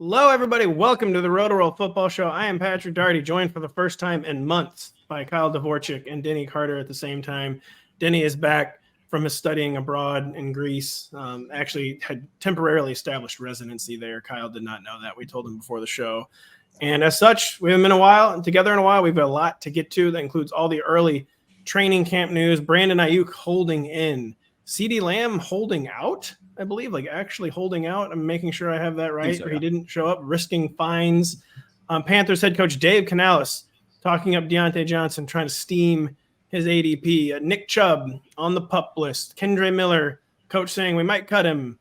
Hello, everybody. Welcome to the Rotoworld Football Show. I am Patrick Daugherty, joined for the first time in months by Kyle Dvorchak and Denny Carter at the same time. Denny is back from his studying abroad in Greece. Actually had temporarily established residency there. Kyle did not know that. We told him before the show. And as such, we haven't been together in a while. We've got a lot to get to. That includes all the early training camp news. Brandon Aiyuk holding in. CeeDee Lamb holding out, I believe, actually holding out. I'm making sure I have that right. So, yeah. He didn't show up, risking fines. Panthers head coach Dave Canales talking up Dionate Johnson, trying to steam his ADP. Nick Chubb on the PUP list. Kendre Miller, coach saying we might cut him.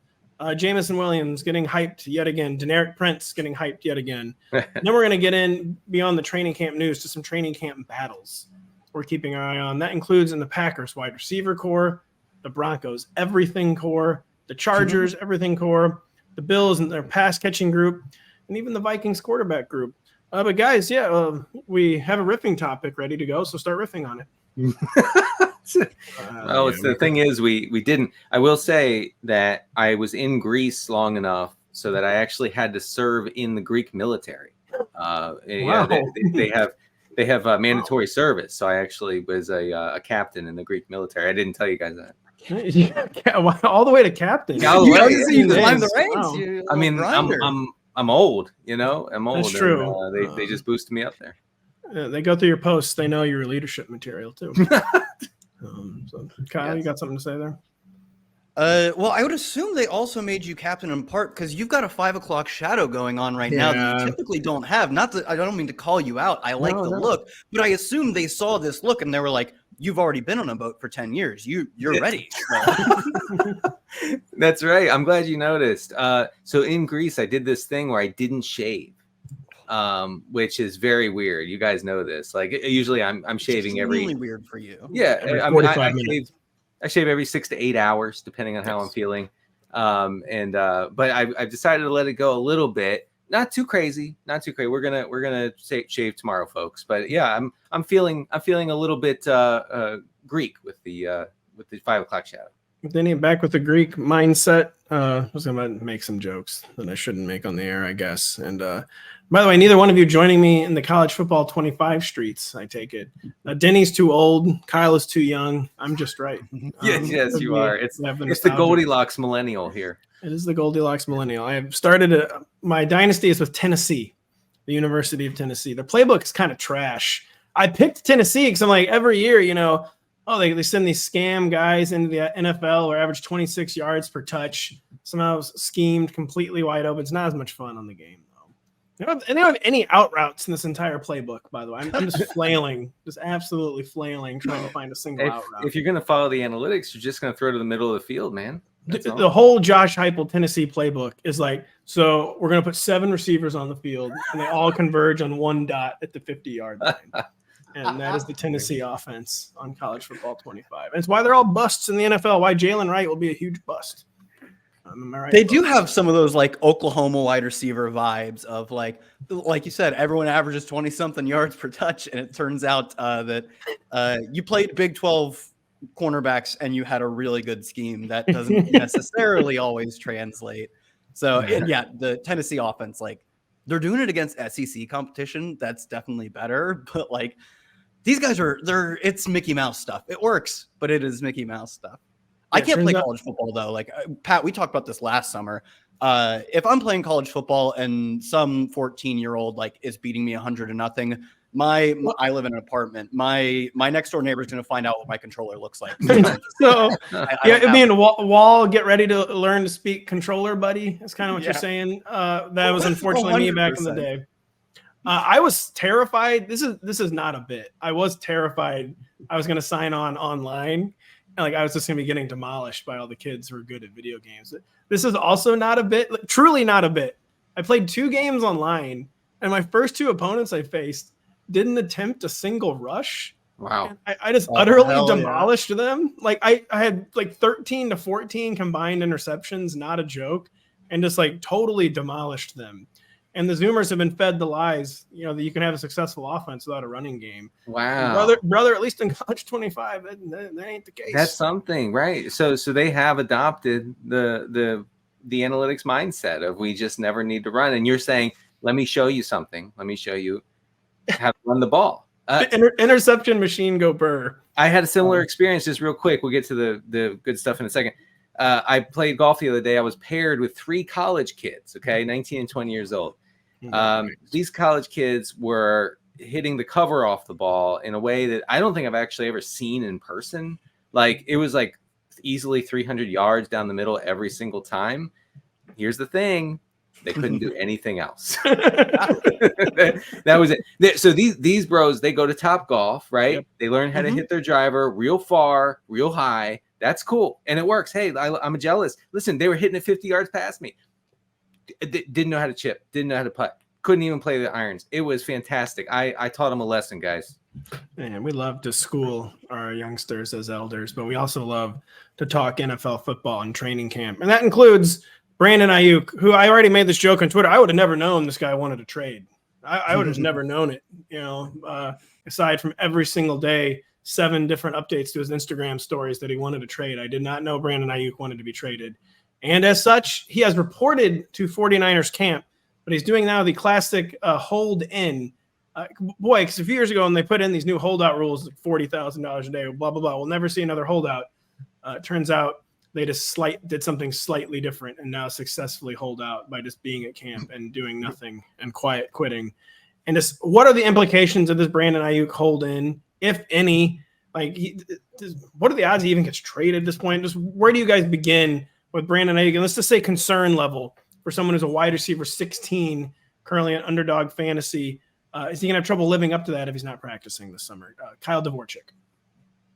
Jameson Williams getting hyped yet again. Deneric Prince getting hyped yet again. Then we're going to get in beyond the training camp news to some training camp battles we're keeping our eye on. That includes in the Packers wide receiver core, the Broncos everything core, the Chargers everything core, the Bills and their pass catching group, and even the Vikings quarterback group. But guys, we have a riffing topic ready to go, so start riffing on it. The thing is, we didn't. I will say that I was in Greece long enough so that I actually had to serve in the Greek military. Wow. They have mandatory service, so I actually was a captain in the Greek military. I didn't tell you guys that. All the way to captain. All the way. You climbed the ranks. Wow. I mean, I'm old. I'm old. That's true. And, they just boosted me up there. They go through your posts. They know your leadership material too. So Kyle, you got something to say there? Well, I would assume they also made you captain in part because you've got a 5 o'clock shadow going on right now that you typically don't have. Not that I don't mean to call you out. I like the look, but I assume they saw this look and they were like, "You've already been on a boat for 10 years. You're ready." That's right. I'm glad you noticed. So in Greece, I did this thing where I didn't shave, which is very weird. You guys know this. Like usually, I'm shaving every. Really weird for you. Yeah, I shave every 6 to 8 hours, depending on how I'm feeling. But I've decided to let it go a little bit. Not too crazy. We're gonna shave tomorrow, folks. But yeah, I'm feeling a little bit Greek with the 5 o'clock shadow. Denny, back with the Greek mindset. I was gonna make some jokes that I shouldn't make on the air, I guess. And by the way, neither one of you joining me in the college football 25 streets. I take it. Denny's too old. Kyle is too young. I'm just right. Yes, you are. It's the Goldilocks millennial here. It is the Goldilocks millennial. I have started my dynasty is with Tennessee, the University of Tennessee. The playbook is kind of trash. I picked Tennessee because I'm like, every year, they send these scam guys into the NFL who average 26 yards per touch. Somehow schemed completely wide open. It's not as much fun on the game, though. They don't have any out routes in this entire playbook, by the way. I'm just flailing, just absolutely flailing, trying to find a single out route. If you're going to follow the analytics, you're just going to throw to the middle of the field, man. The whole Josh Heupel Tennessee playbook is like, so we're going to put 7 receivers on the field, and they all converge on one dot at the 50-yard line. And that is the Tennessee offense on college football 25. And it's why they're all busts in the NFL, why Jalen Wright will be a huge bust. Am I right? They do have some of those like Oklahoma wide receiver vibes of like you said, everyone averages 20-something yards per touch. And it turns out that you played Big 12 cornerbacks and you had a really good scheme that doesn't necessarily always translate. So the Tennessee offense, like they're doing it against SEC competition. That's definitely better. But like these guys it's Mickey Mouse stuff. It works, but it is Mickey Mouse stuff. I can't play college football though. Like Pat, we talked about this last summer. If I'm playing college football and some 14-year-old like is beating me 100-0, I live in an apartment. My next door neighbor is going to find out what my controller looks like. Wall, get ready to learn to speak controller, buddy. That's kind of what you're saying. That was unfortunately 100%. Me back in the day. I was terrified. This is not a bit. I was terrified. I was going to sign on online. And like I was just going to be getting demolished by all the kids who are good at video games. This is also not a bit. Like, truly not a bit. I played 2 games online, and my first 2 opponents I faced didn't attempt a single rush. Wow. I just utterly demolished them. Like I had like 13 to 14 combined interceptions, not a joke, and just like totally demolished them. And the Zoomers have been fed the lies, that you can have a successful offense without a running game. Wow. Brother, at least in college 25, that ain't the case. That's something, right? So they have adopted the the analytics mindset of we just never need to run. And you're saying, let me show you something. Let me show you how to run the ball. Interception machine go burr. I had a similar experience. Just real quick, we'll get to the good stuff in a second. I played golf the other day. I was paired with 3 college kids, 19 and 20 years old. These college kids were hitting the cover off the ball in a way that I don't think I've actually ever seen in person. Like, it was like easily 300 yards down the middle every single time. Here's the thing. They couldn't do anything else. That was it. So these bros, they go to Top Golf, right? Yep. They learn how to hit their driver real far, real high. That's cool. And it works. Hey, I'm jealous. Listen, they were hitting it 50 yards past me. Didn't know how to chip. Didn't know how to putt. Couldn't even play the irons. It was fantastic. I taught them a lesson, guys. Man, we love to school our youngsters as elders, but we also love to talk NFL football and training camp. And that includes Brandon Aiyuk, who I already made this joke on Twitter. I would have never known this guy wanted to trade. I would have never known it, aside from every single day, 7 different updates to his Instagram stories that he wanted to trade. I did not know Brandon Aiyuk wanted to be traded. And as such, he has reported to 49ers camp, but he's doing now the classic hold in. Because a few years ago when they put in these new holdout rules, like $40,000 a day, blah, blah, blah, we'll never see another holdout. Turns out they just did something slightly different and now successfully hold out by just being at camp and doing nothing and quiet quitting. And just what are the implications of this Brandon Aiyuk hold in, if any? Like, what are the odds he even gets traded at this point? Just where do you guys begin with Brandon Aiyuk? And let's just say concern level for someone who's a wide receiver 16, currently an underdog fantasy. Is he going to have trouble living up to that if he's not practicing this summer? Kyle Dvorchak.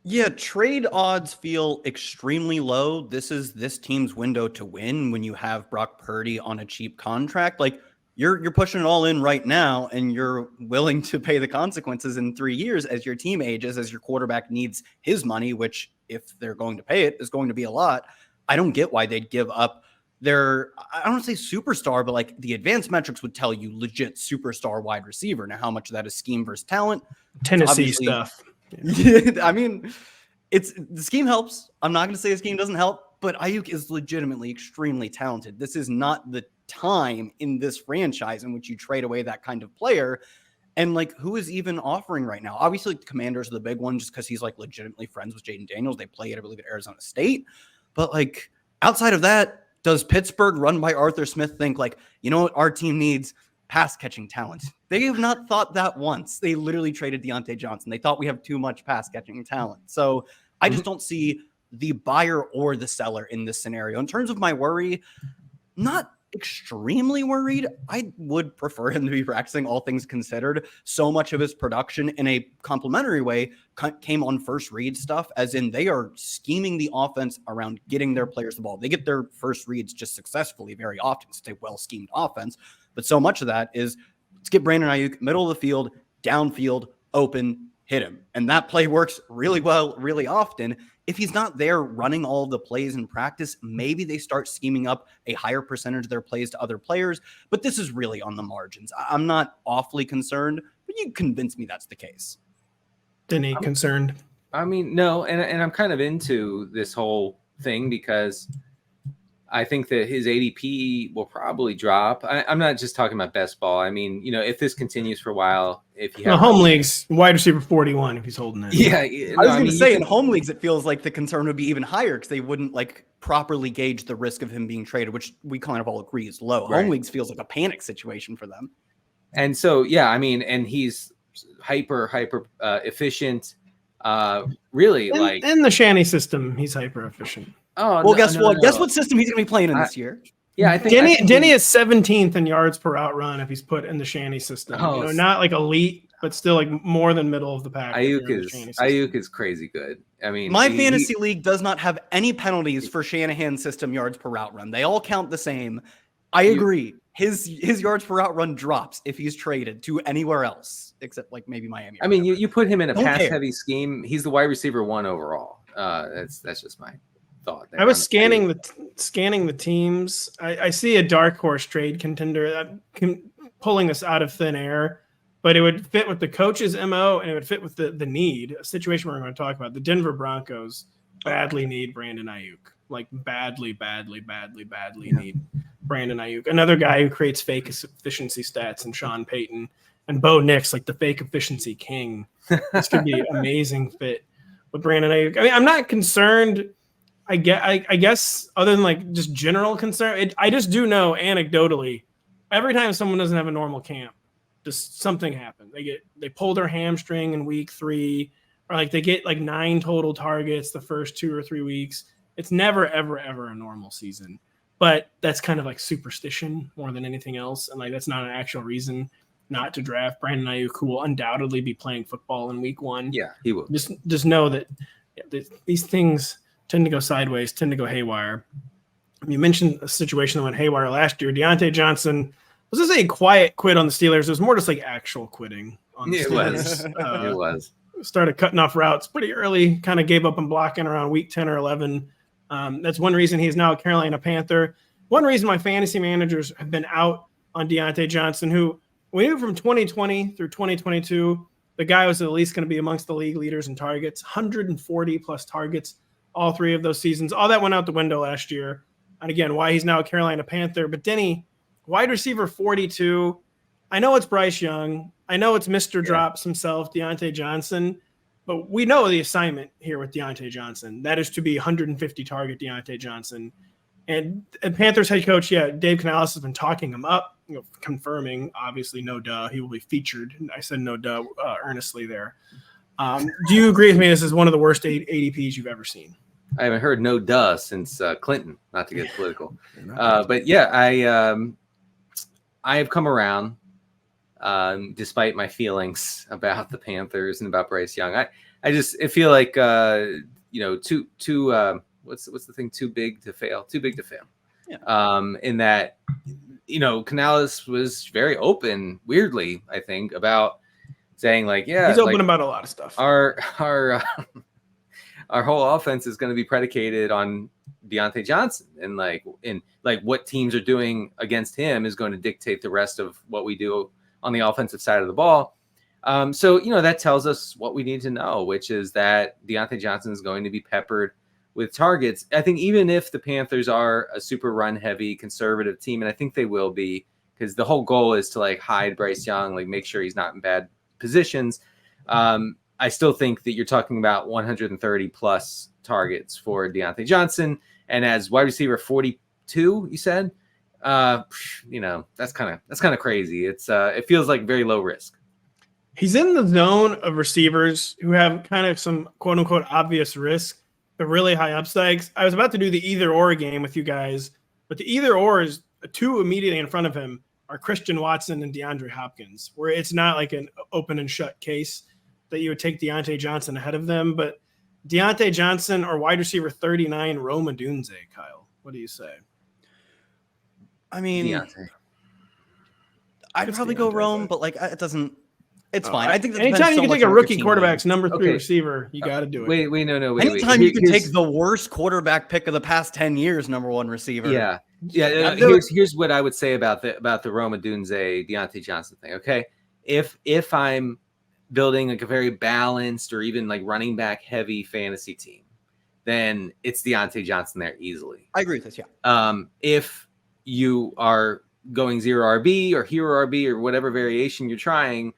Yeah, trade odds feel extremely low. This is this team's window to win when you have Brock Purdy on a cheap contract. Like, you're pushing it all in right now, and you're willing to pay the consequences in 3 years as your team ages, as your quarterback needs his money, which, if they're going to pay it, is going to be a lot. I don't get why they'd give up their, I don't want to say superstar, but like the advanced metrics would tell you legit superstar wide receiver. Now, how much of that is scheme versus talent? Tennessee stuff. I mean, the scheme helps. I'm not going to say the scheme doesn't help, but Aiyuk is legitimately extremely talented. This is not the time in this franchise in which you trade away that kind of player. And like, who is even offering right now? Obviously, the Commanders are the big one just because he's like legitimately friends with Jaden Daniels. They play at, I believe, at Arizona State. But like, outside of that, does Pittsburgh, run by Arthur Smith, think like, you know what, our team needs pass catching talent? They have not thought that once. They literally traded Diontae Johnson. They thought we have too much pass catching talent. So I just don't see the buyer or the seller in this scenario. In terms of my worry, not extremely worried. I would prefer him to be practicing, all things considered. So much of his production in a complimentary way came on first read stuff, as in they are scheming the offense around getting their players the ball. They get their first reads just successfully very often. It's a well-schemed offense. But so much of that is, let's get Brandon Aiyuk middle of the field, downfield, open, hit him. And that play works really well, really often. If he's not there running all of the plays in practice, maybe they start scheming up a higher percentage of their plays to other players. But this is really on the margins. I'm not awfully concerned, but you convince me that's the case. Denny, concerned? I mean, no, and I'm kind of into this whole thing because I think that his ADP will probably drop. I'm not just talking about best ball. I mean, if this continues for a while, if you have home leagues, wide receiver 41, if he's holding it. Yeah. I was going to say, in home leagues, it feels like the concern would be even higher because they wouldn't like properly gauge the risk of him being traded, which we kind of all agree is low. Right. Home leagues feels like a panic situation for them. And so, yeah, I mean, and he's hyper efficient. Really, in the Shanny system, he's hyper efficient. Oh, well, guess what? Guess what system he's going to be playing in this year? Yeah, I think Denny is 17th in yards per out run if he's put in the Shanny system. Not like elite, but still like more than middle of the pack. Ayuk is crazy good. I mean, my fantasy league does not have any penalties for Shanahan system yards per route run. They all count the same. I agree. His yards per route run drops if he's traded to anywhere else, except like maybe Miami. I mean, you put him in a pass-heavy scheme. He's the wide receiver 1 overall. That's just my thought. I was scanning the teams. I see a dark horse trade contender pulling us out of thin air, but it would fit with the coach's MO and it would fit with the need, a situation we're going to talk about. The Denver Broncos badly need Brandon Aiyuk. like badly need Brandon Aiyuk, another guy who creates fake efficiency stats, and Sean Payton and Bo Nix, like the fake efficiency king. This could be amazing fit with Brandon Aiyuk. I mean, I'm not concerned. I guess other than like just general concern, I just do know anecdotally, every time someone doesn't have a normal camp, just something happens. They pull their hamstring in week 3, or like they get like 9 total targets the first 2 or 3 weeks. It's never, ever, ever a normal season. But that's kind of like superstition more than anything else. And like that's not an actual reason not to draft Brandon Aiyuk, who will undoubtedly be playing football in week 1. Yeah, he will. Just know that these things tend to go sideways, tend to go haywire. You mentioned a situation that went haywire last year. Diontae Johnson, was this a quiet quit on the Steelers? It was more just like actual quitting on the Steelers. It was. Started cutting off routes pretty early, kind of gave up on blocking around week 10 or 11. That's one reason he's now a Carolina Panther. One reason my fantasy managers have been out on Diontae Johnson, who we knew from 2020 through 2022, the guy was at least going to be amongst the league leaders in targets, 140 plus targets, all 3 of those seasons. All that went out the window last year. And again, why he's now a Carolina Panther. But Denny, wide receiver 42. I know it's Bryce Young. I know it's Mr. Drops himself, Diontae Johnson. But we know the assignment here with Diontae Johnson. That is to be 150 target Diontae Johnson. And Panthers head coach, Dave Canales has been talking him up, confirming, obviously, no duh, he will be featured. I said no duh earnestly there. Do you agree with me? This is one of the worst ADPs you've ever seen. I haven't heard no duh since Clinton, not to get political. But yeah, I have come around despite my feelings about the Panthers and about Bryce Young. I feel like, what's the thing? Too big to fail. Yeah. In that, Canales was very open, weirdly, I think, about saying like, he's open about a lot of stuff. Our whole offense is going to be predicated on Diontae Johnson, and what teams are doing against him is going to dictate the rest of what we do on the offensive side of the ball. So that tells us what we need to know, which is that Diontae Johnson is going to be peppered with targets. I think even if the Panthers are a super run heavy conservative team, and I think they will be, because the whole goal is to like hide Bryce Young, like make sure he's not in bad positions. I still think that you're talking about 130 plus targets for Diontae Johnson, and as wide receiver 42, you said, that's kind of crazy. It feels like very low risk. He's in the zone of receivers who have kind of some quote unquote obvious risk, but really high upsides. I was about to do the either or game with you guys, but the either or is 2 immediately in front of him are Christian Watson and DeAndre Hopkins, where it's not like an open and shut case that you would take Diontae Johnson ahead of them. But Diontae Johnson or wide receiver 39, Rome Odunze, Kyle, what do you say? I mean, Diontae. I'd probably go Rome, but like it doesn't. It's fine. I think that anytime you can take a rookie quarterback's number 3 receiver, you got to do it. Wait, no. Anytime you can take the worst quarterback pick of the past 10 years, number 1 receiver. Yeah. Here's what I would say about the Rome Odunze Diontae Johnson thing. Okay, if I'm building like a very balanced or even like running back heavy fantasy team, then it's Diontae Johnson there easily. I agree with this. Yeah. If you are going 0 RB or hero RB or whatever variation you're trying,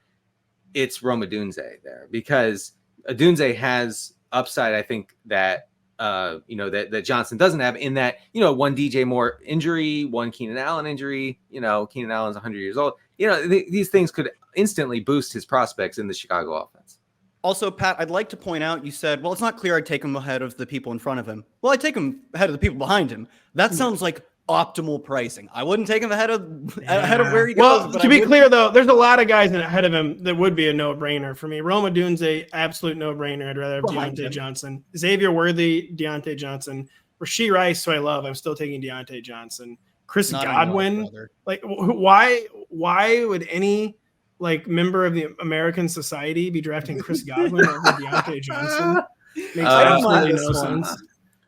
it's Rome Odunze there, because Odunze has upside. I think that that Johnson doesn't have, in that one DJ Moore injury, one Keenan Allen injury. Keenan Allen's 100 years old. These things could instantly boost his prospects in the Chicago offense. Also, Pat, I'd like to point out, you said, well, it's not clear I'd take him ahead of the people in front of him. Well, I'd take him ahead of the people behind him. That sounds like optimal pricing. I wouldn't take him ahead of where he goes. Well, to be clear, though, there's a lot of guys ahead of him that would be a no-brainer for me. Rome Odunze, absolute no-brainer. I'd rather have Diontae Johnson. Xavier Worthy, Diontae Johnson. Rashee Rice, who I love, I'm still taking Diontae Johnson. Chris Godwin. Like, why would any member of the American Society be drafting Chris Godwin over Diontae Johnson? Makes absolutely no sense.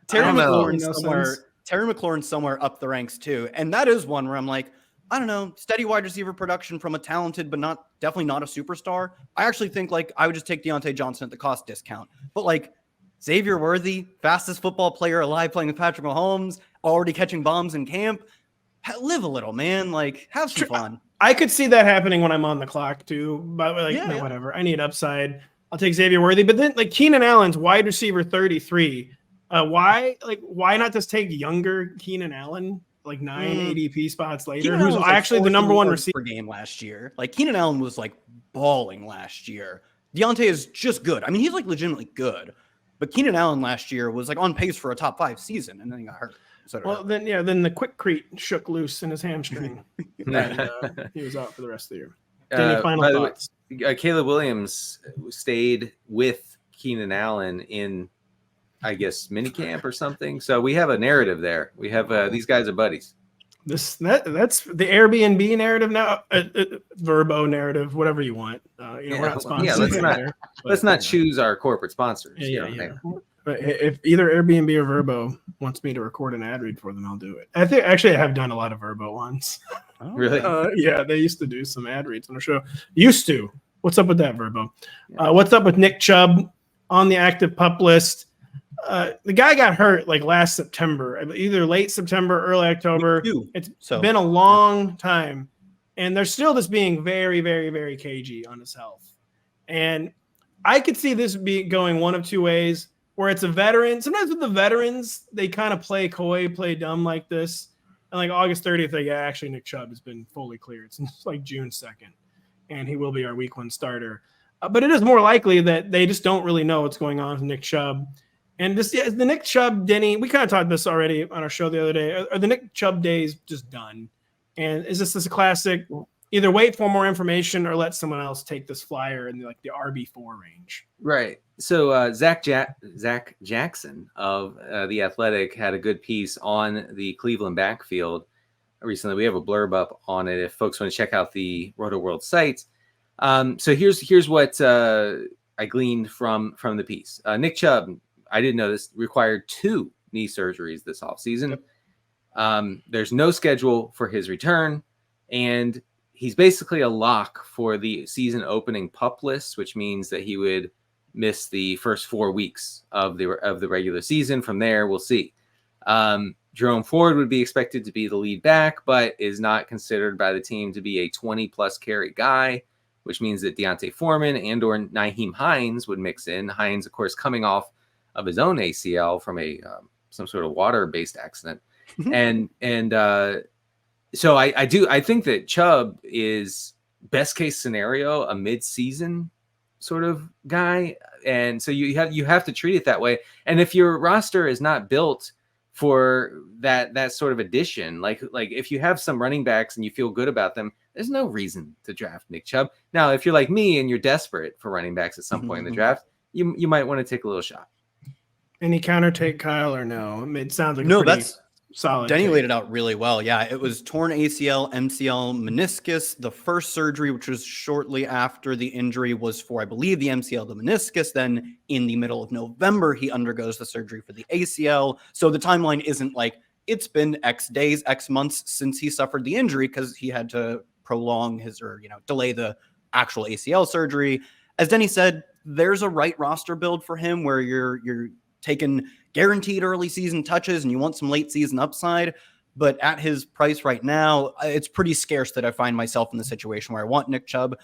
Terry McLaurin somewhere up the ranks too. And that is one where I'm like, I don't know, steady wide receiver production from a talented, but definitely not a superstar. I actually think I would just take Diontae Johnson at the cost discount. But Xavier Worthy, fastest football player alive, playing with Patrick Mahomes, already catching bombs in camp. Live a little, man. Like, have some fun. I could see that happening when I'm on the clock too, but whatever. I need upside. I'll take Xavier Worthy, but then like Keenan Allen's wide receiver 33. Why not just take younger Keenan Allen, like 9 ADP spots later, Keenan who's Allen actually the number one receiver per game last year? Like Keenan Allen was like balling last year. Diontae is just good. I mean, he's like legitimately good, but Keenan Allen last year was like on pace for a top 5 season, and then he got hurt. Then the quick crete shook loose in his hamstring, and he was out for the rest of the year. Any final thoughts? Caleb Williams stayed with Keenan Allen in, I guess, minicamp or something. So we have a narrative there. We have these guys are buddies. That's the Airbnb narrative now, Verbo narrative, whatever you want. We're not sponsored. Yeah, let's not choose our corporate sponsors. Yeah. But if either Airbnb or Verbo wants me to record an ad read for them, I'll do it. I have done a lot of Verbo ones. Oh, really? Yeah, they used to do some ad reads on the show. Used to. What's up with that, Verbo? What's up with Nick Chubb on the active pup list? The guy got hurt like last September, either late September, early October. It's been a long time, and they're still just being very, very, very cagey on his health. And I could see this going one of two ways, where it's a veteran. Sometimes with the veterans, they kind of play coy, play dumb like this. And like August 30th, actually Nick Chubb has been fully cleared since like June 2nd, and he will be our week 1 starter. But it is more likely that they just don't really know what's going on with Nick Chubb. And the Nick Chubb, Denny, we kind of talked this already on our show the other day. Are the Nick Chubb days just done? And is this a classic, either wait for more information or let someone else take this flyer in the RB4 range? Right. So Zach Jackson of The Athletic had a good piece on the Cleveland backfield recently. We have a blurb up on it if folks want to check out the Rotoworld site. So here's what I gleaned from the piece. Nick Chubb, I didn't know this, required 2 knee surgeries this offseason. There's no schedule for his return, and he's basically a lock for the season opening PUP list, which means that he would miss the first 4 weeks of the regular season. From there, we'll see. Jerome Ford would be expected to be the lead back, but is not considered by the team to be a 20-plus carry guy, which means that Deontay Foreman and or Nyheim Hines would mix in. Hines, of course, coming off of his own ACL from some sort of water-based accident. So I think that Chubb is best case scenario a mid-season sort of guy, and so you have to treat it that way. And if your roster is not built for that sort of addition, like if you have some running backs and you feel good about them, there's no reason to draft Nick Chubb. Now, if you're like me and you're desperate for running backs at some point in the draft, you might want to take a little shot. Any counter take, Kyle, or no? I mean, it sounds like that's solid. Denny laid it out really well. Yeah, it was torn ACL, MCL, meniscus. The first surgery, which was shortly after the injury, was for, I believe, the MCL, the meniscus. Then in the middle of November, he undergoes the surgery for the ACL. So the timeline isn't like it's been X days, X months since he suffered the injury, because he had to prolong delay the actual ACL surgery. As Denny said, there's a right roster build for him where you're taking guaranteed early season touches and you want some late season upside. But at his price right now, it's pretty scarce that I find myself in the situation where I want Nick Chubb.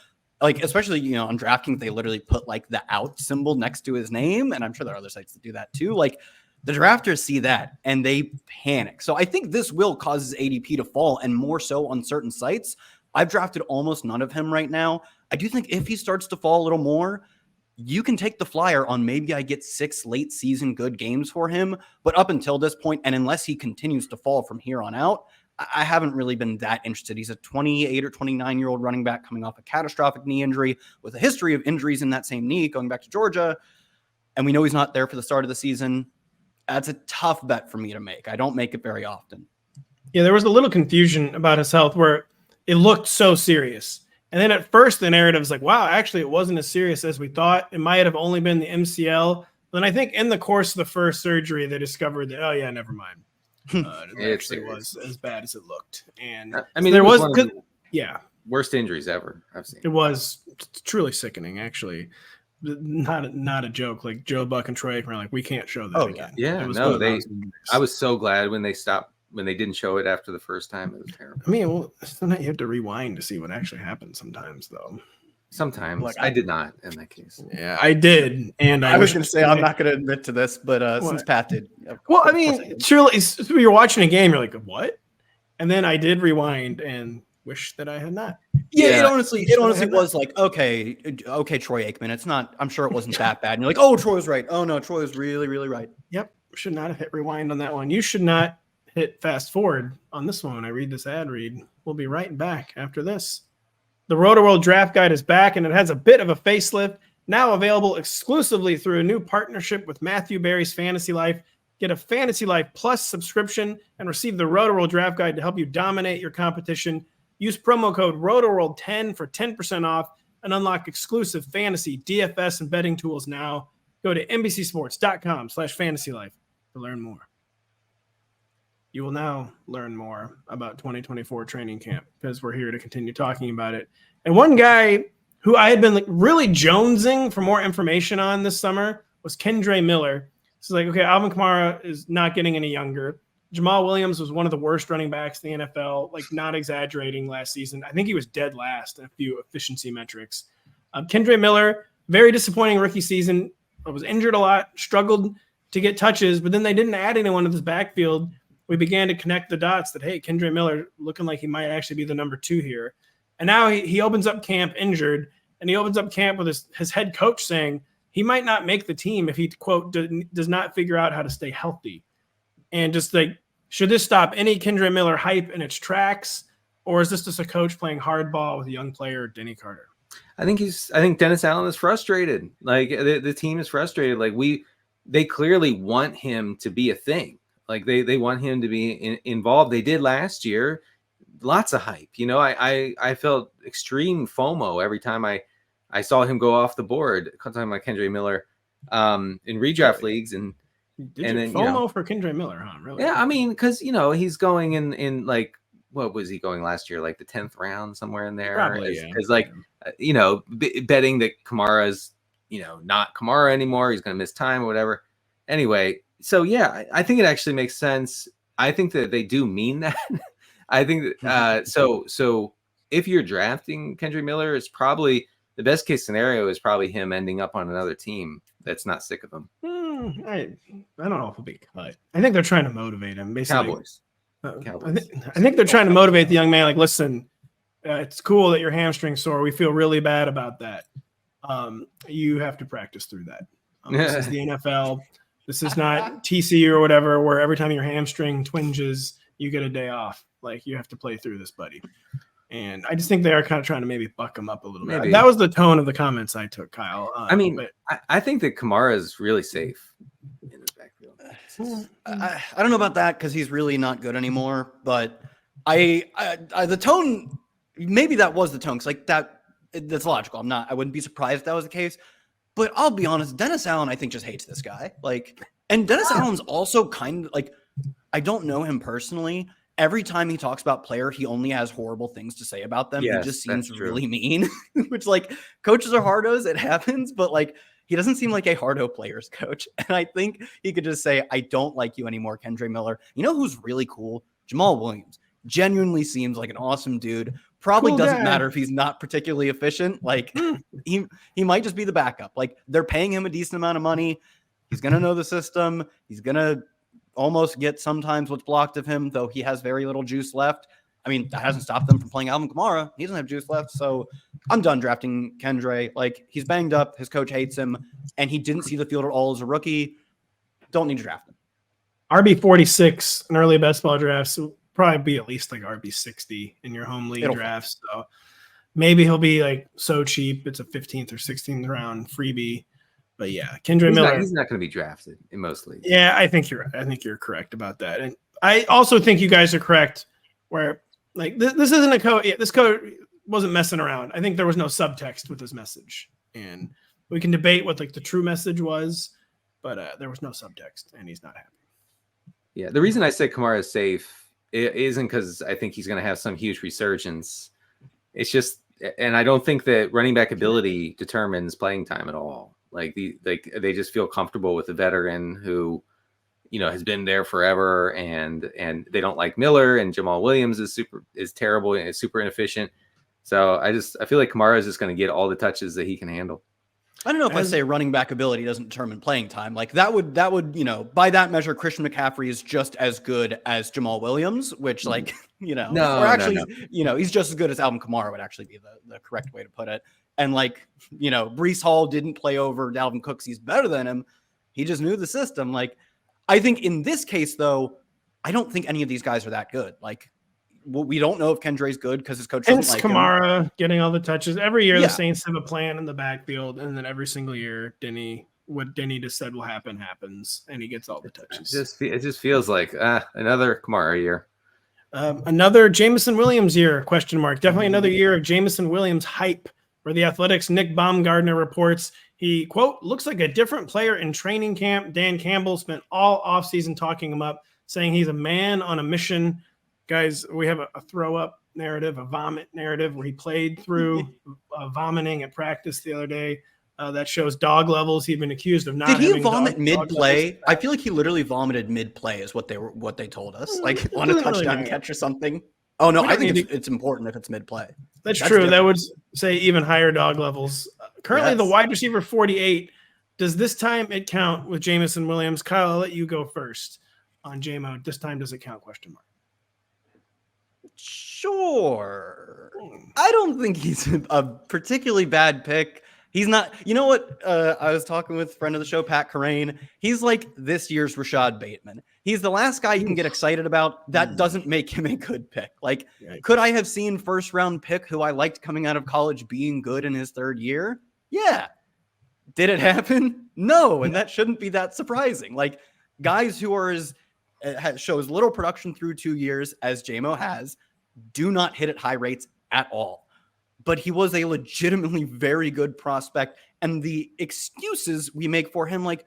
Like, especially, on DraftKings, they literally put like the out symbol next to his name. And I'm sure there are other sites that do that too. Like, the drafters see that and they panic. So I think this will cause his ADP to fall, and more so on certain sites. I've drafted almost none of him right now. I do think if he starts to fall a little more, you can take the flyer on maybe I get 6 late season good games for him. But up until this point, and unless he continues to fall from here on out, I haven't really been that interested. He's a 28 or 29-year-old running back coming off a catastrophic knee injury with a history of injuries in that same knee going back to Georgia. And we know he's not there for the start of the season. That's a tough bet for me to make. I don't make it very often. Yeah, there was a little confusion about his health where it looked so serious. And then at first the narrative is like, wow, actually it wasn't as serious as we thought. It might have only been the MCL. Then I think in the course of the first surgery, they discovered that, oh yeah, never mind. It actually was as bad as it looked. And I mean, there was worst injuries ever I've seen. It was truly sickening, actually. not a joke. Like Joe Buck and Troy Aikman were like, we can't show that again. Yeah, I was so glad when they didn't show it after the first time. It was terrible. I mean, well, sometimes you have to rewind to see what actually happened sometimes, though. Sometimes. Like, I did not in that case. Yeah, I did. And I was going to say, I'm not going to admit to this, but since Pat did. Well, I mean, surely you're watching a game, you're like, what? And then I did rewind and wish that I had not. Yeah, it honestly was like, okay, Troy Aikman. It's not, I'm sure it wasn't that bad. And you're like, oh, Troy was right. Oh, no, Troy was really, really right. Yep. Should not have hit rewind on that one. You should not hit fast forward on this one when I read this ad read. We'll be right back after this. The Rotoworld Draft Guide is back, and it has a bit of a facelift, now available exclusively through a new partnership with Matthew Berry's Fantasy Life. Get a Fantasy Life Plus subscription and receive the Rotoworld Draft Guide to help you dominate your competition. Use promo code Rotoworld10 for 10% off and unlock exclusive fantasy, DFS, and betting tools now. Go to NBCSports.com/fantasylife to learn more. You will now learn more about 2024 training camp because we're here to continue talking about it. And one guy who I had been really jonesing for more information on this summer was Kendre Miller. So okay, Alvin Kamara is not getting any younger. Jamal Williams was one of the worst running backs in the NFL, like not exaggerating last season. I think he was dead last in a few efficiency metrics. Kendre Miller, very disappointing rookie season. Was injured a lot, struggled to get touches, but then they didn't add anyone to this backfield. We began to connect the dots that, hey, Kendre Miller looking like he might actually be the number 2 here. And now he opens up camp injured, and he opens up camp with his head coach saying he might not make the team if he, quote, does not figure out how to stay healthy. And just like, should this stop any Kendre Miller hype in its tracks, or is this just a coach playing hardball with a young player, Denny Carter? I think Dennis Allen is frustrated. Like the team is frustrated. Like they clearly want him to be a thing. Like they want him to be involved. They did last year. Lots of hype. You know, I felt extreme FOMO every time I saw him go off the board. Talking about Kendre Miller in redraft leagues and then FOMO for Kendre Miller, huh? Really? Yeah, I mean, because he's going in like, what was he going last year? Like the 10th round somewhere in there. Probably, betting that Kamara's not Kamara anymore. He's going to miss time or whatever. Anyway. So, yeah, I think it actually makes sense. I think that they do mean that. I think that so if you're drafting Kendre Miller, it's probably the best case scenario is probably him ending up on another team that's not sick of him. I don't know if he'll be cut. I think they're trying to motivate him. Basically, Cowboys. I think they're trying to motivate the young man. Like, listen, it's cool that your hamstring's sore. We feel really bad about that. You have to practice through that. This is the NFL. This is not TCU or whatever, where every time your hamstring twinges, you get a day off. Like, you have to play through this, buddy. And I just think they are kind of trying to maybe buck him up a little bit. That was the tone of the comments I took, Kyle. I think that Kamara is really safe in his backfield. I don't know about that because he's really not good anymore. But the tone, maybe that was the tone. Because that's logical. I wouldn't be surprised if that was the case. But I'll be honest, Dennis Allen, I think, just hates this guy. And Dennis Allen's also kind of I don't know him personally. Every time he talks about player, he only has horrible things to say about them. Yes, he just seems really mean, which coaches are hardos. It happens, but he doesn't seem like a hardo players coach. And I think he could just say, I don't like you anymore, Kendre Miller. You know who's really cool? Jamal Williams. Genuinely seems like an awesome dude. Probably cool doesn't matter if he's not particularly efficient. He might just be the backup. They're paying him a decent amount of money. He's going to know the system. He's going to almost get sometimes what's blocked of him, though he has very little juice left. I mean, that hasn't stopped them from playing Alvin Kamara. He doesn't have juice left. So I'm done drafting Kendre. He's banged up. His coach hates him, and he didn't see the field at all as a rookie. Don't need to draft him. RB 46 in early best ball drafts will probably be at least RB 60 in your home league drafts. So maybe he'll be so cheap. It's a 15th or 16th round freebie. But yeah, Kendre Miller. He's not going to be drafted in most leagues. Yeah, I think you're correct about that. And I also think you guys are correct where this isn't a code. Yeah, this code wasn't messing around. I think there was no subtext with this message. And we can debate what the true message was, but there was no subtext and he's not happy. Yeah, the reason I say Kamara is safe isn't because I think he's going to have some huge resurgence. It's just and I don't think that running back ability determines playing time at all. Like they just feel comfortable with a veteran who, has been there forever, and they don't like Miller, and Jamal Williams is terrible and is super inefficient. So I feel like Kamara is just going to get all the touches that he can handle. I don't know if I say running back ability doesn't determine playing time. Like that would, by that measure, Christian McCaffrey is just as good as Jamal Williams, which he's just as good as Alvin Kamara would actually be the correct way to put it. And Breece Hall didn't play over Dalvin Cook. He's better than him. He just knew the system. Like, I think in this case, though, I don't think any of these guys are that good. Like, we don't know if Kendre's good because his coach doesn't like Kamara getting all the touches every year. The Saints have a plan in the backfield, and then every single year, what Denny just said will happens, and he gets all the touches. It just feels like another Kamara year, another Jameson Williams year? Question mark. Definitely another year of Jameson Williams hype. For the Athletics, Nick Baumgardner reports he, quote, looks like a different player in training camp. Dan Campbell spent all offseason talking him up, saying he's a man on a mission. Guys, we have a throw-up narrative, a vomit narrative, where he played through vomiting at practice the other day. That shows dog levels. He'd been accused of not having Did he vomit mid-play? I feel like he literally vomited mid-play is what they told us. Like on a touchdown catch or something. Oh, no, I think it's important if it's mid-play. That's true. Different. That would say even higher dog levels. Currently, the wide receiver 48. Does this time it count with Jameson Williams? Kyle, I'll let you go first on JMO. This time, does it count? Question mark. Sure. I don't think he's a particularly bad pick. He's not. You know what? I was talking with a friend of the show, Pat Carrain. He's like this year's Rashad Bateman. He's the last guy you can get excited about. That doesn't make him a good pick. Like, could I have seen first round pick who I liked coming out of college being good in his third year? Yeah. Did it happen? No. And that shouldn't be that surprising. Like, guys who are shows little production through 2 years, as JMO has, do not hit at high rates at all. But he was a legitimately very good prospect. And the excuses we make for him, like,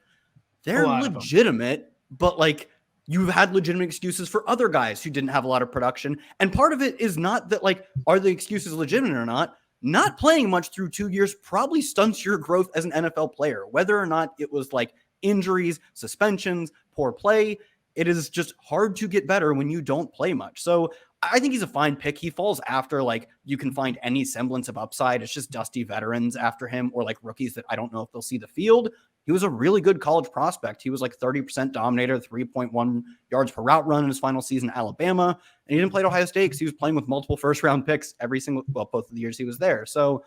they're legitimate, but like, you've had legitimate excuses for other guys who didn't have a lot of production. And part of it is not that, like, are the excuses legitimate or not? Not playing much through 2 years probably stunts your growth as an NFL player, whether or not it was like injuries, suspensions, poor play. It is just hard to get better when you don't play much. So I think he's a fine pick. He falls after, like, you can find any semblance of upside. It's just dusty veterans after him, or like rookies that I don't know if they'll see the field. He was a really good college prospect. He was like 30% dominator, 3.1 yards per route run in his final season at Alabama. And he didn't play at Ohio State because he was playing with multiple first round picks both of the years he was there. So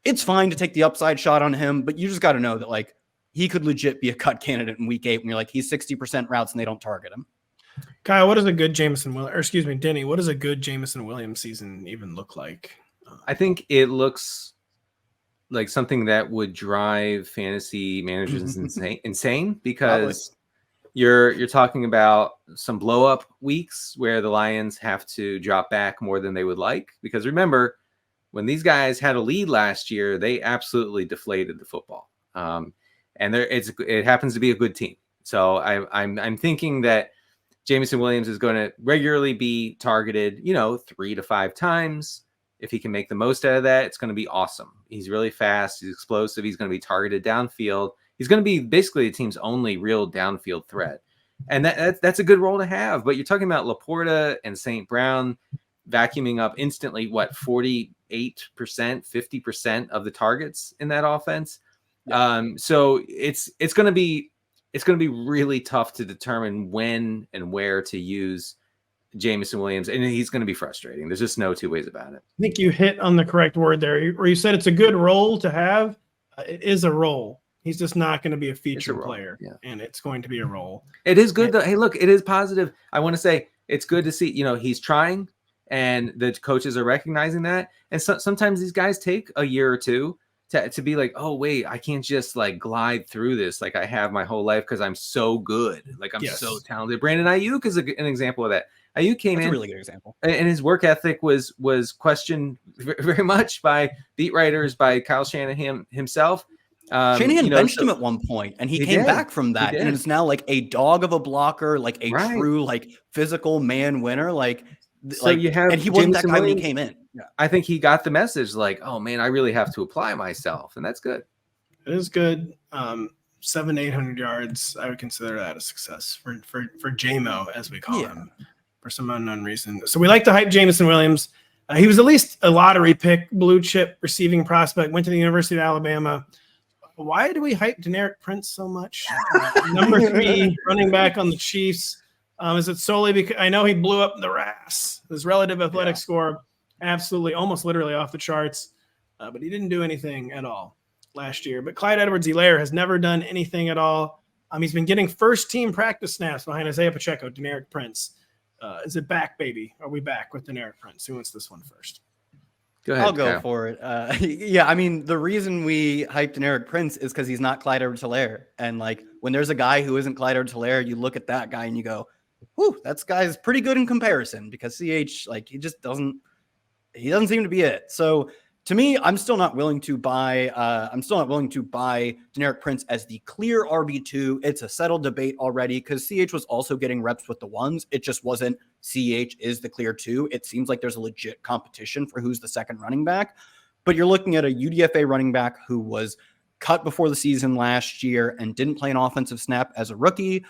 it's fine to take the upside shot on him, but you just got to know that, like, he could legit be a cut candidate in week 8 when you're like, he's 60% routes and they don't target him. Kyle, what is a good Denny, what does a good Jameson Williams season even look like? I think it looks like something that would drive fantasy managers insane because you're talking about some blow up weeks where the Lions have to drop back more than they would like. Because remember, when these guys had a lead last year, they absolutely deflated the football. And it happens to be a good team. So I'm thinking that Jameson Williams is going to regularly be targeted, 3 to 5 times. If he can make the most out of that, it's going to be awesome. He's really fast. He's explosive. He's going to be targeted downfield. He's going to be basically the team's only real downfield threat. And that's a good role to have. But you're talking about Laporta and St. Brown vacuuming up instantly, 48%, 50% of the targets in that offense. So it's going to be really tough to determine when and where to use Jameson Williams, and he's going to be frustrating. There's just no two ways about it. I think you hit on the correct word there, where you said it's a good role to have. It is a role. He's just not going to be a feature player, and it's going to be a role. It is good, though. Hey, look, it is positive. I want to say it's good to see, he's trying, and the coaches are recognizing that. And sometimes these guys take a year or two to be like, oh, wait, I can't just like glide through this like I have my whole life because I'm so good. Like I'm so talented. Brandon Aiyuk is an example of that. Aiyuk came in, a really good example, and his work ethic was questioned very much by beat writers, by Kyle Shanahan himself. Shanahan benched him at one point, and he came back from that, and it's now like a dog of a blocker, like a true like physical man winner. Like So you have, and he wasn't that Jameson guy when he Williams. came in. Yeah. I think he got the message like, oh man, I really have to apply myself, and that's good. It is good. 700-800 yards. I would consider that a success for JMO, as we call him, for some unknown reason. So we like to hype Jameson Williams. He was at least a lottery pick, blue chip receiving prospect. Went to the University of Alabama. Why do we hype Deneric Prince so much? Number 3 running back on the Chiefs. Is it solely because I know he blew up the RAS? His relative athletic score, absolutely, almost literally off the charts, but he didn't do anything at all last year. But Clyde Edwards-Helaire has never done anything at all. He's been getting first-team practice snaps behind Isaiah Pacheco, Deneric Prince. Is it back, baby? Are we back with Deneric Prince? Who wants this one first? Go ahead. I'll go for it. I mean, the reason we hyped Deneric Prince is because he's not Clyde Edwards-Helaire. And like when there's a guy who isn't Clyde Edwards-Helaire, you look at that guy and you go, whew, that guy's pretty good in comparison, because CH, like, he doesn't seem to be it. So to me, I'm still not willing to buy Deneric Prince as the clear RB2. It's a settled debate already because CH was also getting reps with the ones. It just wasn't CH is the clear 2. It seems like there's a legit competition for who's the second running back. But you're looking at a UDFA running back who was cut before the season last year and didn't play an offensive snap as a rookie.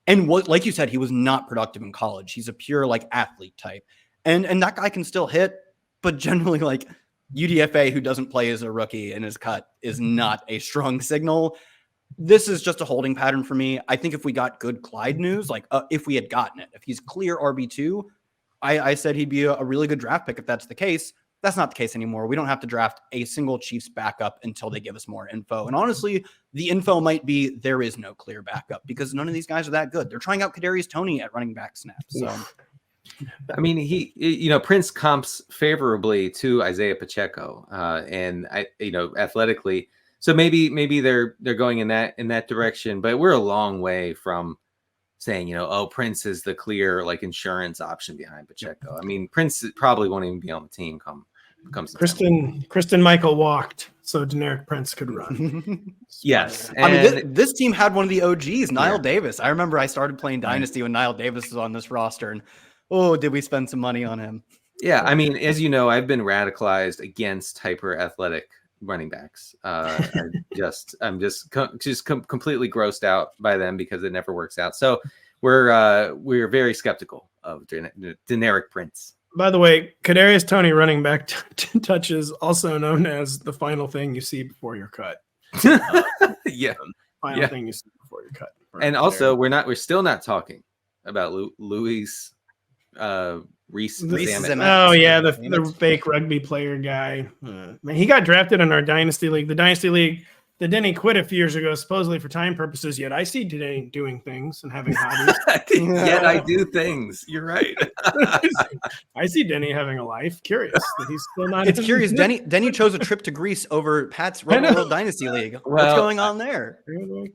And what, like you said, he was not productive in college. He's a pure like athlete type. And that guy can still hit, but generally like UDFA who doesn't play as a rookie and is cut is not a strong signal. This is just a holding pattern for me. I think if we got good Clyde news, like if we had gotten it, if he's clear RB2, I said he'd be a really good draft pick if that's the case. That's not the case anymore. We don't have to draft a single Chiefs backup until they give us more info. And honestly, the info might be there is no clear backup because none of these guys are that good. They're trying out Kadarius Toney at running back snaps. So. I mean, Prince comps favorably to Isaiah Pacheco, and athletically. So maybe they're going in that direction, but we're a long way from saying, Prince is the clear like insurance option behind Pacheco. I mean, Prince probably won't even be on the team come Kristen Michael walked so Deneric Prince could run. Yes. I mean, this team had one of the OGs, Niall Davis. I remember I started playing Dynasty when Niall Davis was on this roster, and did we spend some money on him? Yeah, I mean, as you know, I've been radicalized against hyper athletic running backs. I'm just completely grossed out by them because it never works out. So we're very skeptical of Deneric Prince. By the way, Kadarius Toney running back touches, also known as the final thing you see before you're cut. Final thing you see before you're cut. And also, we're still not talking about Luis Reese. Oh yeah, the fake rugby player guy. Man, he got drafted in our dynasty league. The dynasty league that Denny quit a few years ago, supposedly for time purposes. Yet I see Denny doing things and having hobbies. Yet I do things. You're right. I see Denny having a life. Curious that he's still not. It's curious. Denny chose a trip to Greece over Pat's Rotoworld Dynasty League. What's going on there?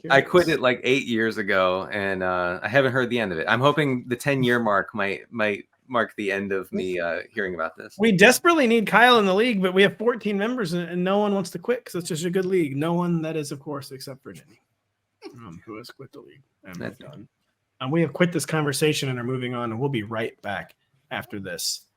I quit it like 8 years ago, and I haven't heard the end of it. I'm hoping the 10-year mark might mark the end of me hearing about this. We desperately need Kyle in the league, but we have 14 members and no one wants to quit because it's just a good league. No one, that is, of course, except for Denny, who has quit the league and moved on. We have quit this conversation and are moving on, and we'll be right back after this.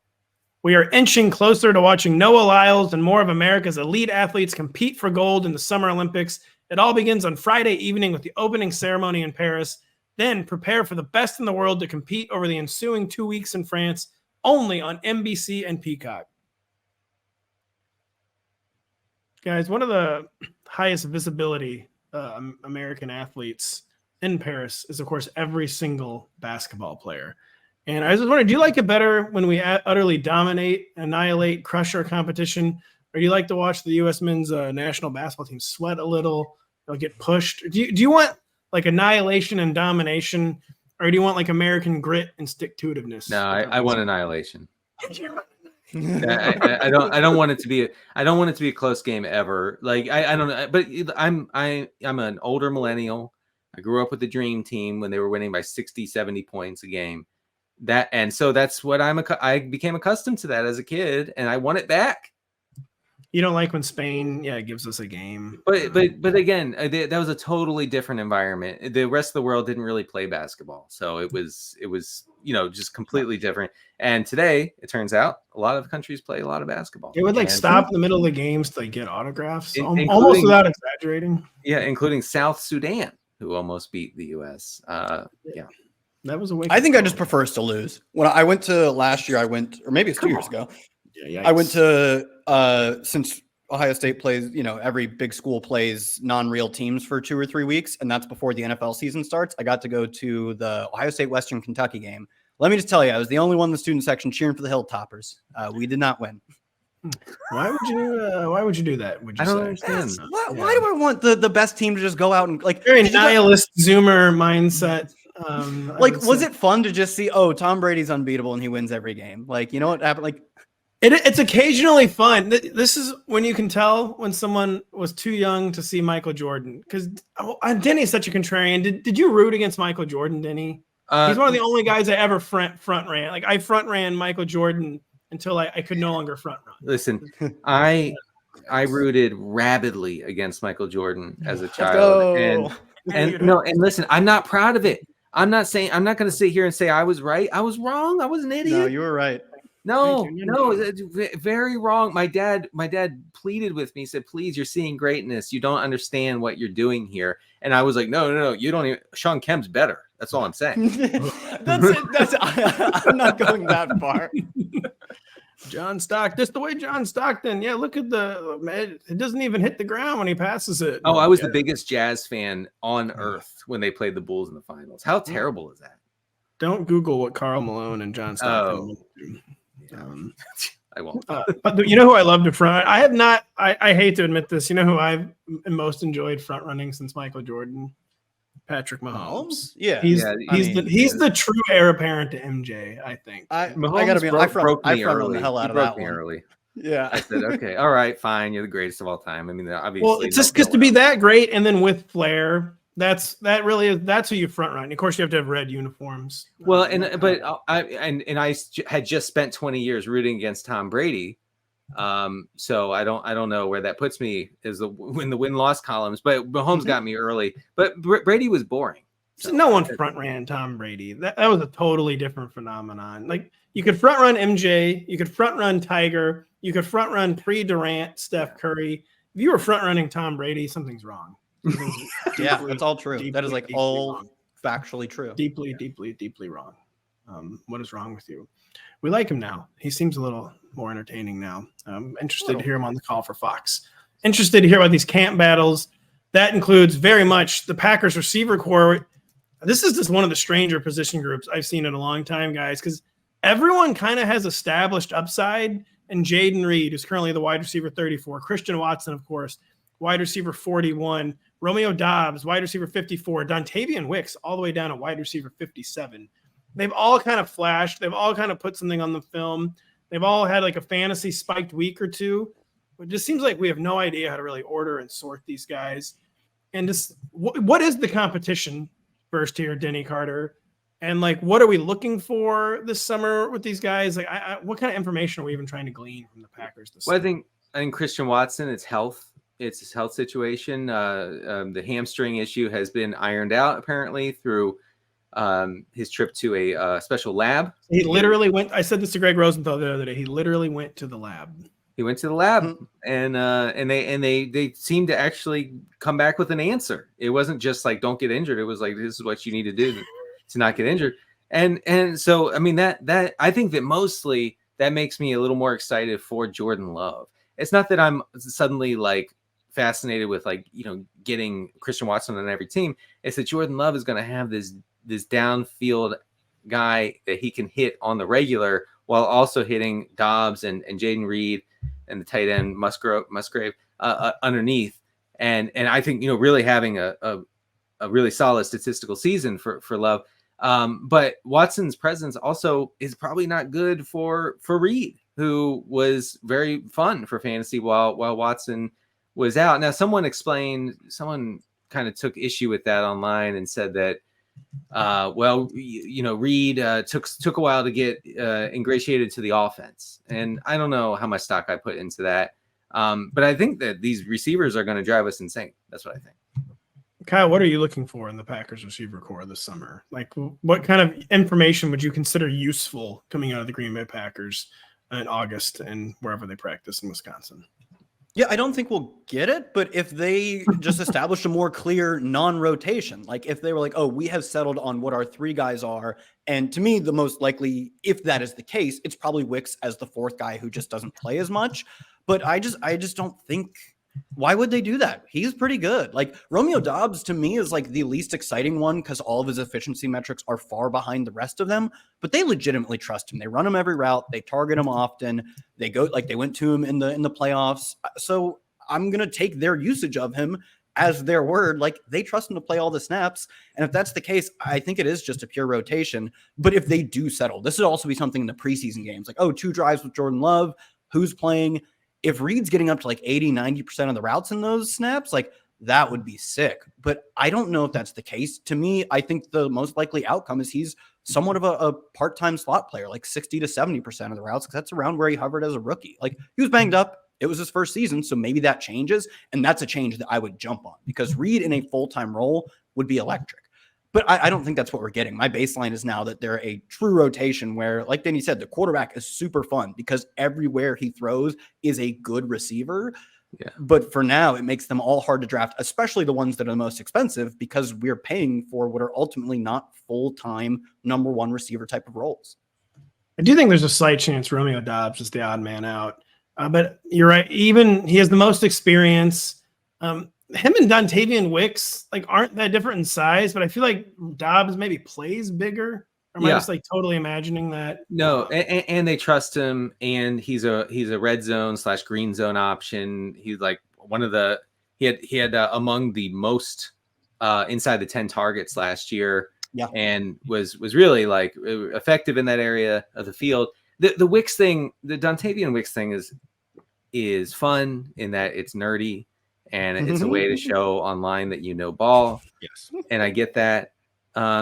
We are inching closer to watching Noah Lyles and more of America's elite athletes compete for gold in the Summer Olympics. It all begins on Friday evening with the opening ceremony in Paris. Then prepare for the best in the world to compete over the ensuing 2 weeks in France, only on NBC and Peacock. Guys, one of the highest visibility American athletes in Paris is, of course, every single basketball player. And I was just wondering, do you like it better when we utterly dominate, annihilate, crush our competition? Or do you like to watch the U.S. men's national basketball team sweat a little, get pushed? Do you want like annihilation and domination, or do you want like American grit and stick-to-itiveness? No, I want annihilation. I don't want it to be a close game ever. Like I don't know, but I'm an older millennial. I grew up with the dream team when they were winning by 60, 70 points a game. So that's what I became accustomed to that as a kid, and I want it back. You don't like when Spain, gives us a game. But again, that was a totally different environment. The rest of the world didn't really play basketball, so it was just completely different. And today, it turns out a lot of countries play a lot of basketball. It would stop in the middle of the games to get autographs, almost without exaggerating. Yeah, including South Sudan, who almost beat the U.S. That was a wake. I think I just prefer us to lose. When I went to last year, or maybe it's 2 years ago. Yeah, I went to since Ohio State plays, every big school plays non-real teams for 2 or 3 weeks, and that's before the NFL season starts. I got to go to the Ohio State Western Kentucky game. Let me just tell you, I was the only one in the student section cheering for the Hilltoppers. We did not win. Why would you do that? I don't understand. Why do I want the best team to just go out and very nihilist Zoomer mindset? Was it fun to just see? Oh, Tom Brady's unbeatable and he wins every game. What happened? It's occasionally fun. This is when you can tell when someone was too young to see Michael Jordan. Because Denny is such a contrarian. Did you root against Michael Jordan, Denny? He's one of the only guys I ever front ran. I front ran Michael Jordan until I could no longer front run. Listen, I rooted rabidly against Michael Jordan as a child, and listen, I'm not proud of it. I'm not going to sit here and say I was right. I was wrong. I was an idiot. No, you were right. No, very wrong. My dad pleaded with me, said, please, you're seeing greatness. You don't understand what you're doing here. And I was like, no, you don't even, Sean Kemp's better. That's all I'm saying. I'm not going that far. John Stockton, just the way John Stockton. Yeah, look at it doesn't even hit the ground when he passes it. Oh, I was the biggest Jazz fan on earth when they played the Bulls in the finals. How terrible is that? Don't Google what Karl Malone and John Stockton do. I won't. But you know who I love to front? I have not. I hate to admit this. You know who I've most enjoyed front running since Michael Jordan? Patrick Mahomes. Yeah, he's the true heir apparent to MJ. I think. I gotta be. I front run the hell out of that one. Early. Yeah, I said, okay, all right, fine. You're the greatest of all time. I mean, obviously. Well, it's just because to be that great and then with flair. That's who you front run. Of course, you have to have red uniforms. Well, I had just spent 20 years rooting against Tom Brady, so I don't know where that puts me in the win-loss columns. But Mahomes got me early. But Brady was boring. So no one front ran Tom Brady. That was a totally different phenomenon. You could front run MJ, you could front run Tiger, you could front run pre-Durant Steph Curry. If you were front running Tom Brady, something's wrong. Yeah, that's all true. That is all wrong. Factually true. Deeply wrong. What is wrong with you? We like him now. He seems a little more entertaining now. I'm interested to hear him on the call for Fox. Interested to hear about these camp battles. That includes very much the Packers receiver core. This is just one of the stranger position groups I've seen in a long time, guys, because everyone kind of has established upside. And Jaden Reed, who's currently the wide receiver 34, Christian Watson, of course, wide receiver 41, Romeo Dobbs, wide receiver 54, Dontavian Wicks, all the way down to wide receiver 57. They've all kind of flashed. They've all kind of put something on the film. They've all had a fantasy spiked week or two. It just seems like we have no idea how to really order and sort these guys. And just what is the competition first here, Denny Carter? And what are we looking for this summer with these guys? What kind of information are we even trying to glean from the Packers this summer? I think Christian Watson, it's health. It's his health situation. The hamstring issue has been ironed out apparently through his trip to a special lab. He literally went. I said this to Greg Rosenthal the other day. He literally went to the lab. He went to the lab, and they seemed to actually come back with an answer. It wasn't just don't get injured. It was this is what you need to do to not get injured. And so I mean that I think that mostly that makes me a little more excited for Jordan Love. It's not that I'm suddenly fascinated with getting Christian Watson on every team. It's that Jordan Love is going to have this downfield guy that he can hit on the regular while also hitting Dobbs and Jaden Reed and the tight end Musgrave underneath. And I think really having a really solid statistical season for Love. But Watson's presence also is probably not good for Reed, who was very fun for fantasy while Watson was out. Now, someone kind of took issue with that online and said that, Reed took a while to get ingratiated to the offense. And I don't know how much stock I put into that. But I think that these receivers are going to drive us insane. That's what I think. Kyle, what are you looking for in the Packers receiver core this summer? Like, what kind of information would you consider useful coming out of the Green Bay Packers in August and wherever they practice in Wisconsin? Yeah, I don't think we'll get it, but if they just established a more clear non-rotation, like if they were like, oh, we have settled on what our 3 guys are, and to me, the most likely, if that is the case, it's probably Wicks as the 4th guy who just doesn't play as much. But I just don't think, why would they do that? He's pretty good. Like Romeo Doubs to me is like the least exciting one because all of his efficiency metrics are far behind the rest of them, but they legitimately trust him. They run him every route. They target him often. They go, like they went to him in the playoffs. So I'm going to take their usage of him as their word. Like they trust him to play all the snaps. And if that's the case, I think it is just a pure rotation. But if they do settle, this would also be something in the preseason games, like, oh, 2 drives with Jordan Love, who's playing. If Reed's getting up to like 80-90% of the routes in those snaps, like that would be sick. But I don't know if that's the case. To me, I think the most likely outcome is he's somewhat of a part-time slot player, like 60 to 70% of the routes, because that's around where he hovered as a rookie. Like he was banged up. It was his first season, so maybe that changes. And that's a change that I would jump on because Reed in a full-time role would be electric. But I don't think that's what we're getting. My baseline is now that they're a true rotation where, like Denny said, the quarterback is super fun because everywhere he throws is a good receiver. Yeah. But for now, it makes them all hard to draft, especially the ones that are the most expensive because we're paying for what are ultimately not full-time number 1 receiver type of roles. I do think there's a slight chance Romeo Doubs is the odd man out. But you're right. Even he has the most experience. Him and Dontavian Wicks like aren't that different in size, but I feel like Dobbs maybe plays bigger. Or am I just like totally imagining that? No, and they trust him, and he's a red zone / green zone option. He's like one of the he had among the most inside the 10 targets last year. Yeah, and was really like effective in that area of the field. The Wicks thing, the Dontavian Wicks thing is fun in that it's nerdy. And it's a way to show online that you know ball. Yes. And I get that.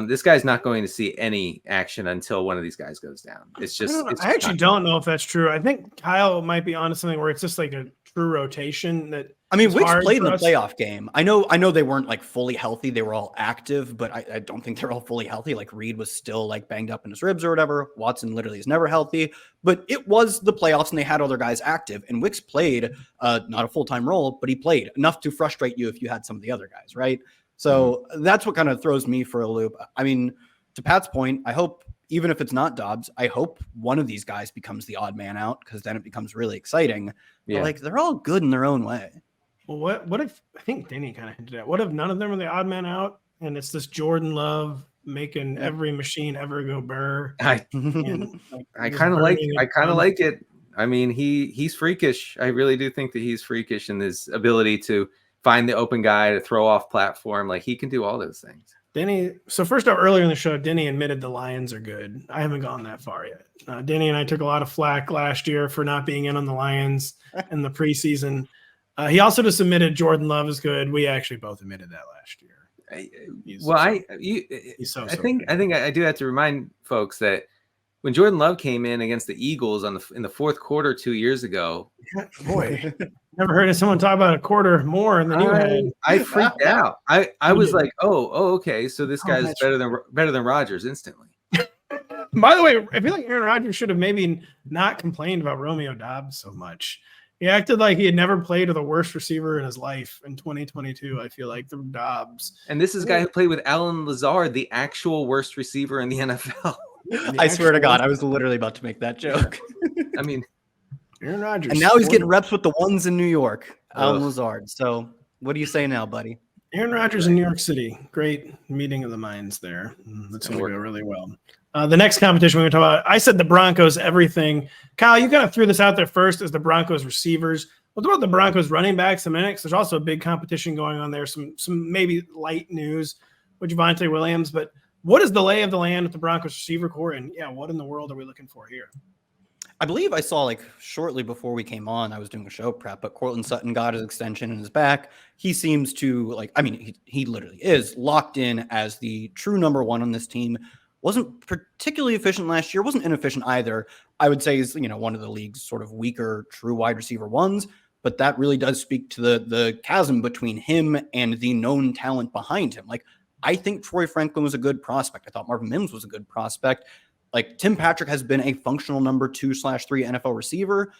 This guy's not going to see any action until one of these guys goes down. It's just. I actually don't know if that's true. I think Kyle might be onto something where it's just like a true rotation. That I mean, Wicks played in the playoff game. I know they weren't like fully healthy. They were all active, but I don't think they're all fully healthy. Like Reed was still like banged up in his ribs or whatever. Watson literally is never healthy, but it was the playoffs and they had other guys active. And Wicks played not a full-time role, but he played enough to frustrate you if you had some of the other guys, right? So that's what kind of throws me for a loop. I mean, to Pat's point, I hope even if it's not Dobbs, I hope one of these guys becomes the odd man out because then it becomes really exciting. Yeah. But like they're all good in their own way. Well, what if I think Denny kind of hinted at? What if none of them are the odd man out, and it's this Jordan Love making every machine ever go burr? I kind of like it. I mean, he's freakish. I really do think that he's freakish in his ability to find the open guy to throw off platform. Like he can do all those things. Denny. So first off, earlier in the show, Denny admitted the Lions are good. I haven't gone that far yet. Denny and I took a lot of flack last year for not being in on the Lions in the preseason. He also just admitted Jordan Love is good. We actually both admitted that last year. I think I do have to remind folks that when Jordan Love came in against the Eagles in the fourth quarter 2 years ago, boy, never heard of someone talk about a quarter more than you had. I freaked out. I was like, oh, okay, so this guy's better than Rodgers instantly. By the way, I feel like Aaron Rodgers should have maybe not complained about Romeo Doubs so much. He acted like he had never played with a worse receiver in his life in 2022. I feel like the Dobbs. And this is a guy who played with Alan Lazard, the actual worst receiver in the NFL. I swear to God, I was literally about to make that joke. I mean, Aaron Rodgers. And now he's getting reps with the ones in New York, Alan Lazard. So what do you say now, buddy? Aaron Rodgers in New York City. Great meeting of the minds there. That's going to go really well. The next competition we're going to talk about, I said the Broncos everything. Kyle, you kind of threw this out there first as the Broncos receivers. We'll talk about the Broncos running backs in a minute. There's also a big competition going on there. Some maybe light news with Javonte Williams. But what is the lay of the land with the Broncos receiver core? And, what in the world are we looking for here? I believe I saw like shortly before we came on, I was doing a show prep, but Cortland Sutton got his extension in his back. He seems to he literally is locked in as the true number one on this team. Wasn't particularly efficient last year. Wasn't inefficient either. I would say he's, one of the league's sort of weaker true wide receiver ones, but that really does speak to the chasm between him and the known talent behind him. Like, I think Troy Franklin was a good prospect. I thought Marvin Mims was a good prospect. Like, Tim Patrick has been a functional number 2/3 NFL receiver,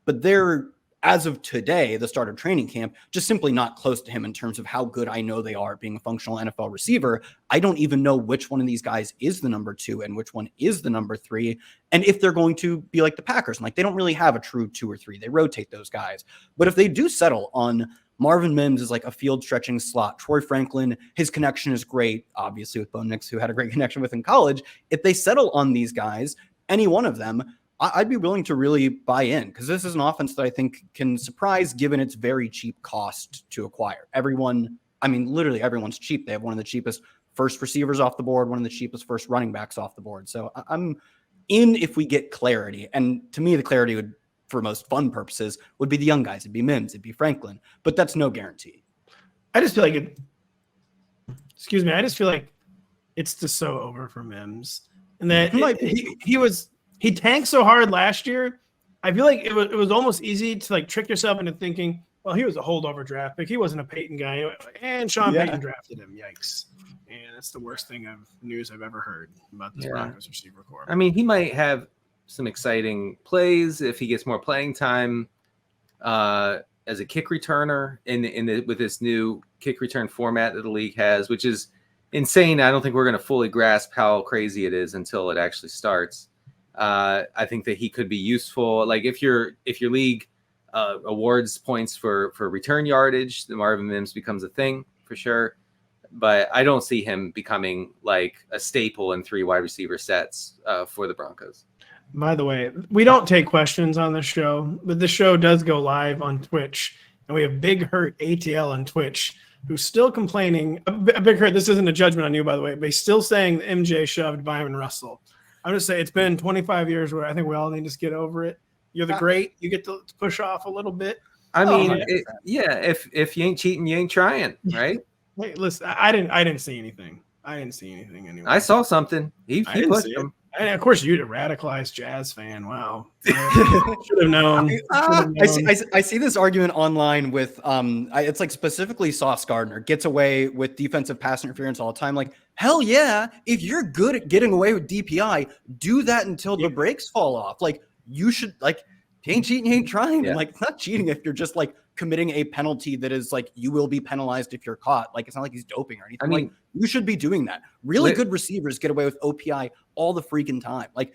but they're, as of today, the start of training camp, just simply not close to him in terms of how good I know they are being a functional NFL receiver. I don't even know which one of these guys is the number 2 and which one is the number 3. And if they're going to be like the Packers, like, they don't really have a true 2 or 3. They rotate those guys. But if they do settle on Marvin Mims is like a field stretching slot, Troy Franklin, his connection is great, obviously, with Bo Nix, who had a great connection with in college. If they settle on these guys, any one of them, I'd be willing to really buy in, because this is an offense that I think can surprise given its very cheap cost to acquire. Everyone, I mean, literally everyone's cheap. They have one of the cheapest first receivers off the board, one of the cheapest first running backs off the board. So I'm in if we get clarity. And to me, the clarity would, for most fun purposes, would be the young guys. It'd be Mims, it'd be Franklin, but that's no guarantee. I just feel like I just feel like it's just so over for Mims, and that he tanked so hard last year. I feel like it was almost easy to like trick yourself into thinking, well, he was a holdover draft pick. He wasn't a Payton guy, and Sean Payton drafted him. Yikes! And that's the worst news I've ever heard about this Broncos receiver corps. I mean, he might have some exciting plays if he gets more playing time as a kick returner with this new kick return format that the league has, which is insane. I don't think we're going to fully grasp how crazy it is until it actually starts. I think that he could be useful. Like if your league awards points for return yardage, the Marvin Mims becomes a thing for sure. But I don't see him becoming like a staple in 3 wide receiver sets for the Broncos. By the way, we don't take questions on this show, but the show does go live on Twitch, and we have Big Hurt ATL on Twitch, who's still complaining. Big Hurt, this isn't a judgment on you, by the way, but he's still saying that MJ shoved Byron Russell. I'm just saying it's been 25 years where I think we all need to get over it. You're the great. You get to push off a little bit. I mean, if you ain't cheating, you ain't trying, right? Hey, listen, I didn't see anything. I didn't see anything anyway. I saw something. He pushed him. And of course, you're a radicalized Jazz fan. Wow. Should have known. I see this argument online with it's like specifically Sauce Gardner gets away with defensive pass interference all the time. Like, hell yeah, if you're good at getting away with DPI, do that until the brakes fall off. Like, you should, like, you ain't cheating, you ain't trying. Yeah. Like, it's not cheating if you're just like committing a penalty that is like, you will be penalized if you're caught. Like, it's not like he's doping or anything. I mean, like, you should be doing that. Really good receivers get away with OPI all the freaking time. Like,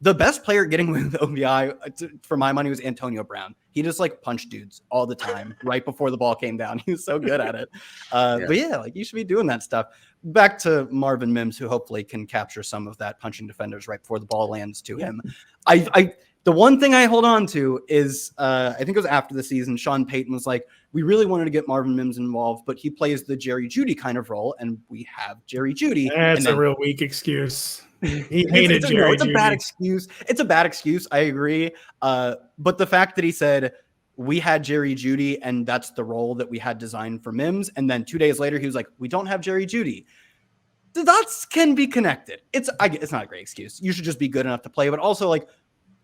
the best player getting away with OPI for my money was Antonio Brown. He just like punched dudes all the time right before the ball came down. He was so good at it. But yeah, like, you should be doing that stuff. Back to Marvin Mims, who hopefully can capture some of that punching defenders right before the ball lands to him. The one thing I hold on to is, I think it was after the season, Sean Payton was like, we really wanted to get Marvin Mims involved, but he plays the Jerry Jeudy kind of role, and we have Jerry Jeudy. That's a real weak excuse. He hated Jerry Jeudy. It's a bad excuse. It's a bad excuse. I agree. But the fact that he said, we had Jerry Jeudy, and that's the role that we had designed for Mims, and then 2 days later, he was like, we don't have Jerry Jeudy. The dots can be connected. It's not a great excuse. You should just be good enough to play, but also, like,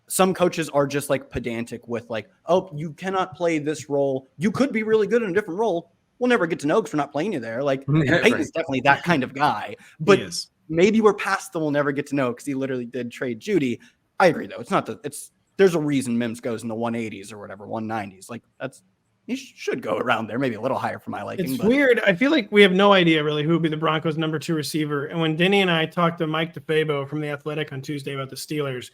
some coaches are just like pedantic with like, oh, you cannot play this role. You could be really good in a different role. We'll never get to know because we're not playing you there. Like, Payton's definitely that kind of guy. But maybe we're past the we'll never get to know because he literally did trade Jeudy. I agree though. There's a reason Mims goes in the 180s or whatever, 190s. Like, he should go around there, maybe a little higher for my liking. It's weird. I feel like we have no idea really who would be the Broncos' number 2 receiver. And when Denny and I talked to Mike DeFabo from The Athletic on Tuesday about the Steelers,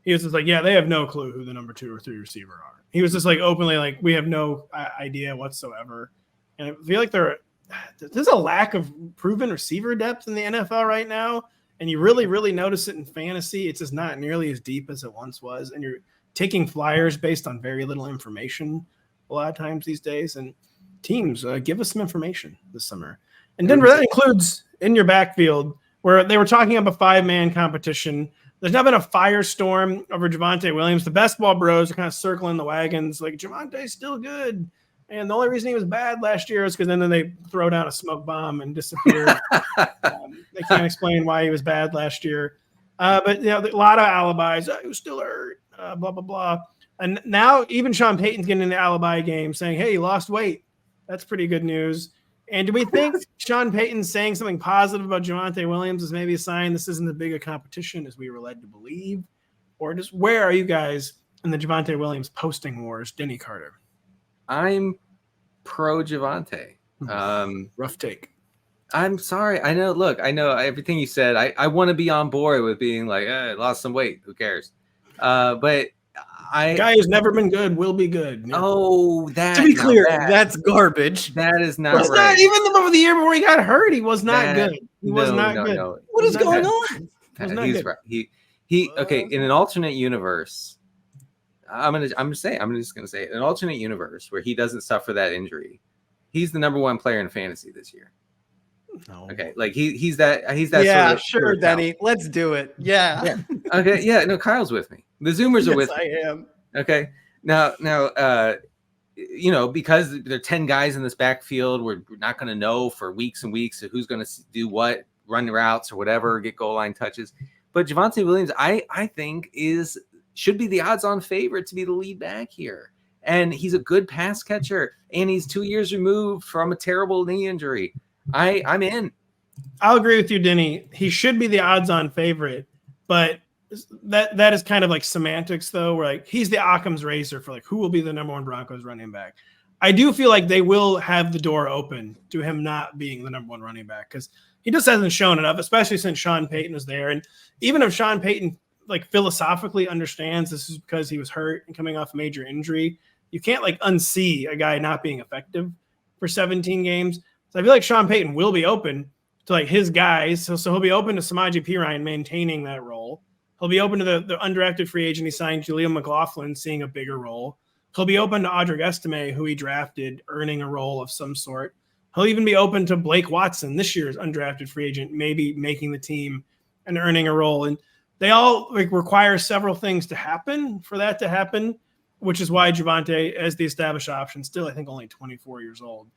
he was just like, yeah, they have no clue who the number 2 or 3 receiver are. He was just like openly like, we have no idea whatsoever. And I feel like there's a lack of proven receiver depth in the NFL right now. And you really, really notice it in fantasy. It's just not nearly as deep as it once was. And you're taking flyers based on very little information a lot of times these days. And teams, give us some information this summer. And Denver, that includes in your backfield where they were talking about a 5-man competition. There's not been a firestorm over Javonte Williams. The best ball bros are kind of circling the wagons like, Javonte's still good. And the only reason he was bad last year is because then they throw down a smoke bomb and disappear. They can't explain why he was bad last year. But, a lot of alibis. He was still hurt, blah, blah, blah. And now even Sean Payton's getting in the alibi game saying, hey, he lost weight. That's pretty good news. And do we think Sean Payton saying something positive about Javonte Williams is maybe a sign this isn't as big a competition as we were led to believe? Or just where are you guys in the Javonte Williams posting wars, Denny Carter? I'm pro Javonte. Rough take. I'm sorry. I know everything you said. I want to be on board with being like, lost some weight. Who cares? But guy who's never been good will be good. Yeah. Oh, that to be clear, that's garbage. That is not right. Not even the year before he got hurt. He was not good. He was not good. No. What is going on? He's right. He okay. In an alternate universe, I'm just gonna say it. An alternate universe where he doesn't suffer that injury, he's the number one player in fantasy this year. No. Okay, like he's that. Yeah, sort of sure, Denny. Let's do it. Yeah. Okay. Yeah. No, Kyle's with me. The Zoomers are with me. I am. Okay. Now, because there are 10 guys in this backfield, we're not going to know for weeks and weeks who's going to do what, run routes or whatever, get goal line touches. But Javonte Williams, I think should be the odds-on favorite to be the lead back here. And he's a good pass catcher, and he's 2 years removed from a terrible knee injury. I'm in. I'll agree with you, Denny. He should be the odds-on favorite, but that is kind of like semantics, though. Where like he's the Occam's razor for like who will be the number one Broncos running back. I do feel like they will have the door open to him not being the number one running back because he just hasn't shown enough, especially since Sean Payton was there. And even if Sean Payton like philosophically understands this is because he was hurt and coming off a major injury, you can't like unsee a guy not being effective for 17 games. So I feel like Sean Payton will be open to like his guys. So he'll be open to Samaje Perine maintaining that role. He'll be open to the undrafted free agent he signed, Jaleel McLaughlin, seeing a bigger role. He'll be open to Audric Estime, who he drafted, earning a role of some sort. He'll even be open to Blake Watson, this year's undrafted free agent, maybe making the team and earning a role. And they all like require several things to happen for that to happen, which is why Javonte, as the established option, still I think only 24 years old,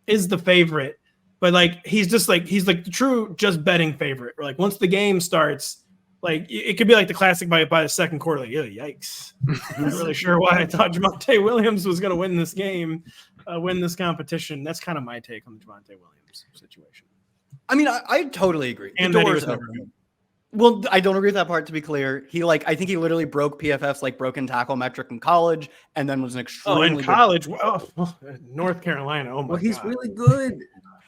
is the favorite. But like he's like the true just betting favorite. Or like once the game starts, like it could be like the classic by the second quarter, like, oh, yikes. I'm not really sure why I thought Javonte Williams was going to win this game, win this competition. That's kind of my take on the Javonte Williams situation. I mean, I totally agree. And the that he door was is never open. good. Well, I don't agree with that part, to be clear. I think he literally broke PFF's like broken tackle metric in college and then was an extremely in college. North Carolina. Oh my he's God. really good.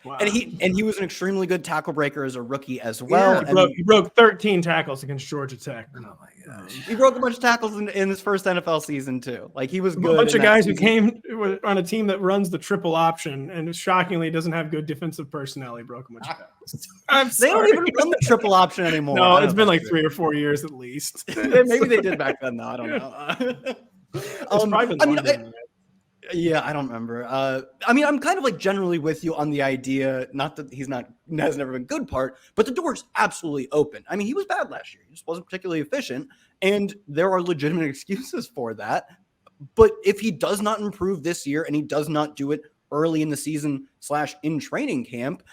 Wow. And he was an extremely good tackle breaker as a rookie as well. Yeah, he broke 13 tackles against Georgia Tech. Oh my gosh. He broke a bunch of tackles in his first NFL season too. Like he was good. A bunch of guys who came on a team that runs the triple option and shockingly doesn't have good defensive personnel. He broke a bunch of tackles. They don't even run the triple option anymore. No, it's been like 3 or 4 years at least. Maybe they did back then though. I don't know. It's probably been longer than that. Yeah, I don't remember. I mean, I'm kind of like generally with you on the idea, not that has never been good part, but the door's absolutely open. I mean, he was bad last year. He just wasn't particularly efficient, and there are legitimate excuses for that. But if he does not improve this year and he does not do it early in the season / in training camp,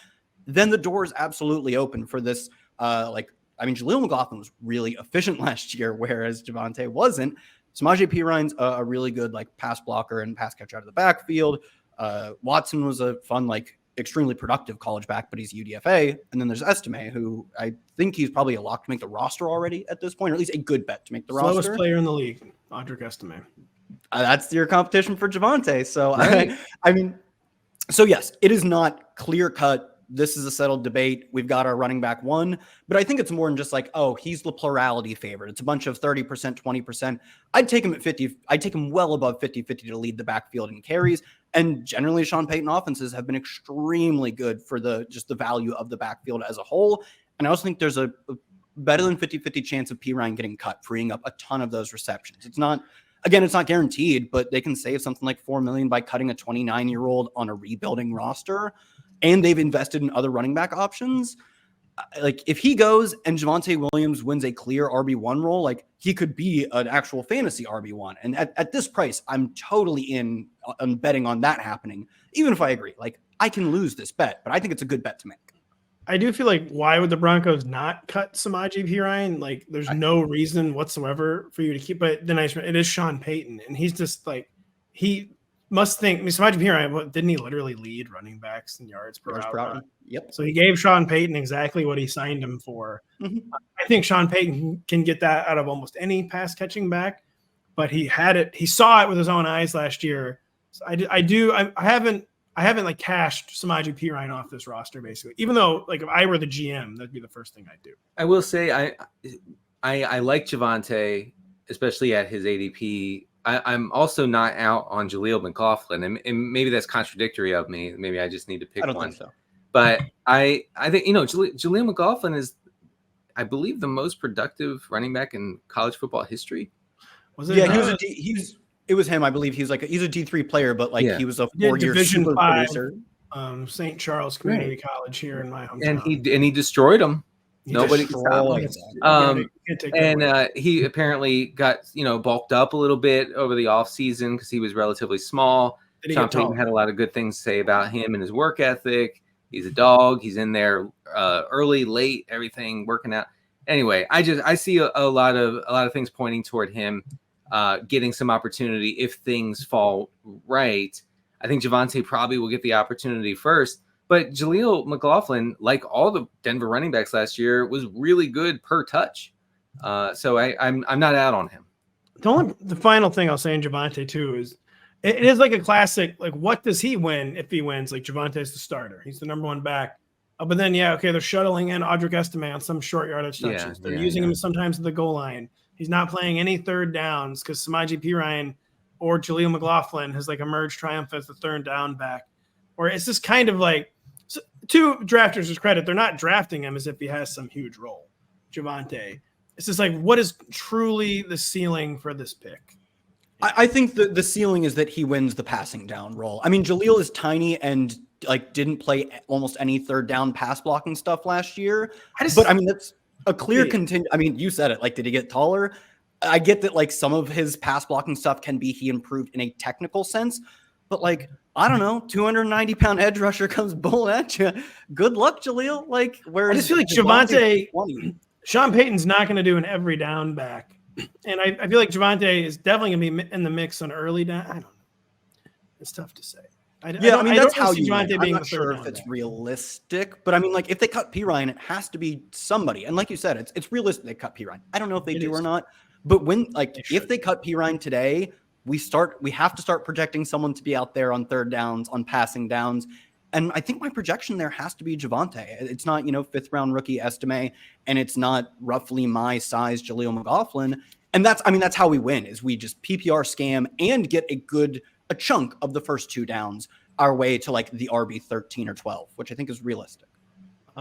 then the door is absolutely open for this. Jaleel McLaughlin was really efficient last year, whereas Javonte wasn't. Samaje Perine's a really good like pass blocker and pass catcher out of the backfield. Watson was a fun, like extremely productive college back, but he's UDFA. And then there's Estime, who I think he's probably a lock to make the roster already at this point, or at least a good bet to make the roster. Slowest player in the league, Audric Estime. That's your competition for Javonte. So right. So yes, it is not clear cut. This is a settled debate. We've got our running back one, but I think it's more than just like, oh, he's the plurality favorite. It's a bunch of 30%, 20%. I'd take him at 50. I'd take him well above 50-50 to lead the backfield in carries. And generally Sean Payton offenses have been extremely good for the value of the backfield as a whole. And I also think there's a better than 50-50 chance of Perine getting cut, freeing up a ton of those receptions. It's not guaranteed, but they can save something like $4 million by cutting a 29-year-old on a rebuilding roster. And they've invested in other running back options. Like if he goes and Javonte Williams wins a clear RB1 role, like he could be an actual fantasy RB1. And at this price, I'm totally in on betting on that happening. Even if I agree, like I can lose this bet, but I think it's a good bet to make. I do feel like why would the Broncos not cut Samaje Perine? Like, there's no reason whatsoever for you to keep. But then it is Sean Payton, and he's just like he must think. I mean, Samaje Perine, didn't he literally lead running backs in yards per out? Yep. So he gave Sean Payton exactly what he signed him for. Mm-hmm. I think Sean Payton can get that out of almost any pass catching back, but he had it. He saw it with his own eyes last year. So I haven't like cashed Samaje Perine off this roster, basically. Even though, like, if I were the GM, that'd be the first thing I'd do. I will say I like Javonte, especially at his ADP. I'm also not out on Jaleel McLaughlin, and maybe that's contradictory of me. Maybe I just need to pick one. I don't think so. But I think Jaleel McLaughlin is, I believe, the most productive running back in college football history. Was it? Yeah, it was him, I believe. He's a D3 player, but he was a 4-year Division super 5, producer. St. Charles Community College here in my hometown. And he destroyed them. Nobody can stop him. He apparently got bulked up a little bit over the offseason because he was relatively small. Sean Payton had a lot of good things to say about him and his work ethic. He's a dog. He's in there early, late, everything working out. Anyway, I see a lot of things pointing toward him getting some opportunity if things fall right. I think Javonte probably will get the opportunity first, but Jaleel McLaughlin, like all the Denver running backs last year, was really good per touch. So I'm not out on him. The final thing I'll say in Javonte too is it is like a classic. Like, what does he win if he wins? Like, Javonte's the starter. He's the number one back. But then, they're shuttling in Audric Estime on some short yardage touches. They're using him sometimes at the goal line. He's not playing any third downs because Samaje Perine or Jaleel McLaughlin has emerged triumphant as the third down back. Or it's just kind of like, to drafters' credit, they're not drafting him as if he has some huge role. Javonte. It's just like, what is truly the ceiling for this pick? I think the ceiling is that he wins the passing down role. I mean, Jaleel is tiny and didn't play almost any third down pass blocking stuff last year. But I mean, that's a clear continue. I mean, you said it. Did he get taller? I get that some of his pass blocking stuff can be he improved in a technical sense, but I don't know, 290-pound edge rusher comes bowling at you. Good luck, Jaleel. I just feel like Javonte, Sean Payton's not going to do an every down back. And I feel like Javonte is definitely going to be in the mix on early down. I don't know. It's tough to say. That's how you win. I'm not sure if it's realistic, but I mean, if they cut Perine, it has to be somebody. And like you said, it's realistic they cut Perine. I don't know if they do or not, but when if they cut Perine today, we have to start projecting someone to be out there on third downs, on passing downs. And I think my projection there has to be Javonte. It's not, 5th round rookie Estime, and it's not roughly my size Jaleel McLaughlin. And that's how we win, is we just PPR scam and get a chunk of the first two downs our way to the RB 13 or 12, which I think is realistic.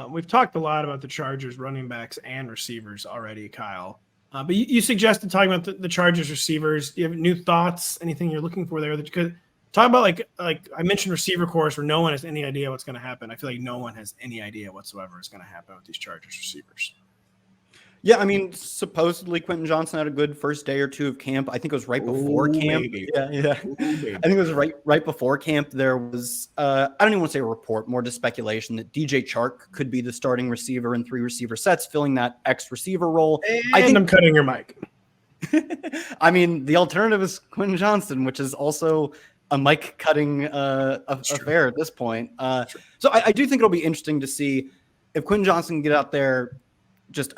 We've talked a lot about the Chargers running backs and receivers already, Kyle. But you suggested talking about the Chargers receivers. Do you have new thoughts? Anything you're looking for there that you could talk about? Like I mentioned receiver course where no one has any idea what's going to happen. I feel like no one has any idea whatsoever is going to happen with these Chargers receivers. Yeah, I mean, supposedly Quentin Johnson had a good first day or two of camp. I think it was right before camp. Baby. Yeah. I think it was right before camp. There was, I don't even want to say a report, more just speculation that DJ Chark could be the starting receiver in 3 receiver sets, filling that X receiver role. And I'm cutting your mic. I mean, the alternative is Quentin Johnson, which is also a mic cutting affair at this point. So I do think it'll be interesting to see if Quentin Johnson can get out there. Just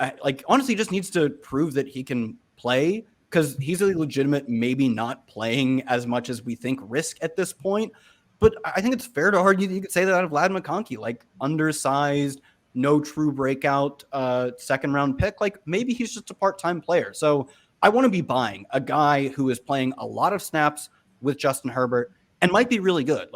honestly just needs to prove that he can play, because he's a legitimate, maybe not playing as much as we think risk at this point. But I think it's fair to argue that you could say that out of Ladd McConkey, undersized, no true breakout, second round pick. Maybe he's just a part-time player. So I want to be buying a guy who is playing a lot of snaps with Justin Herbert and might be really good.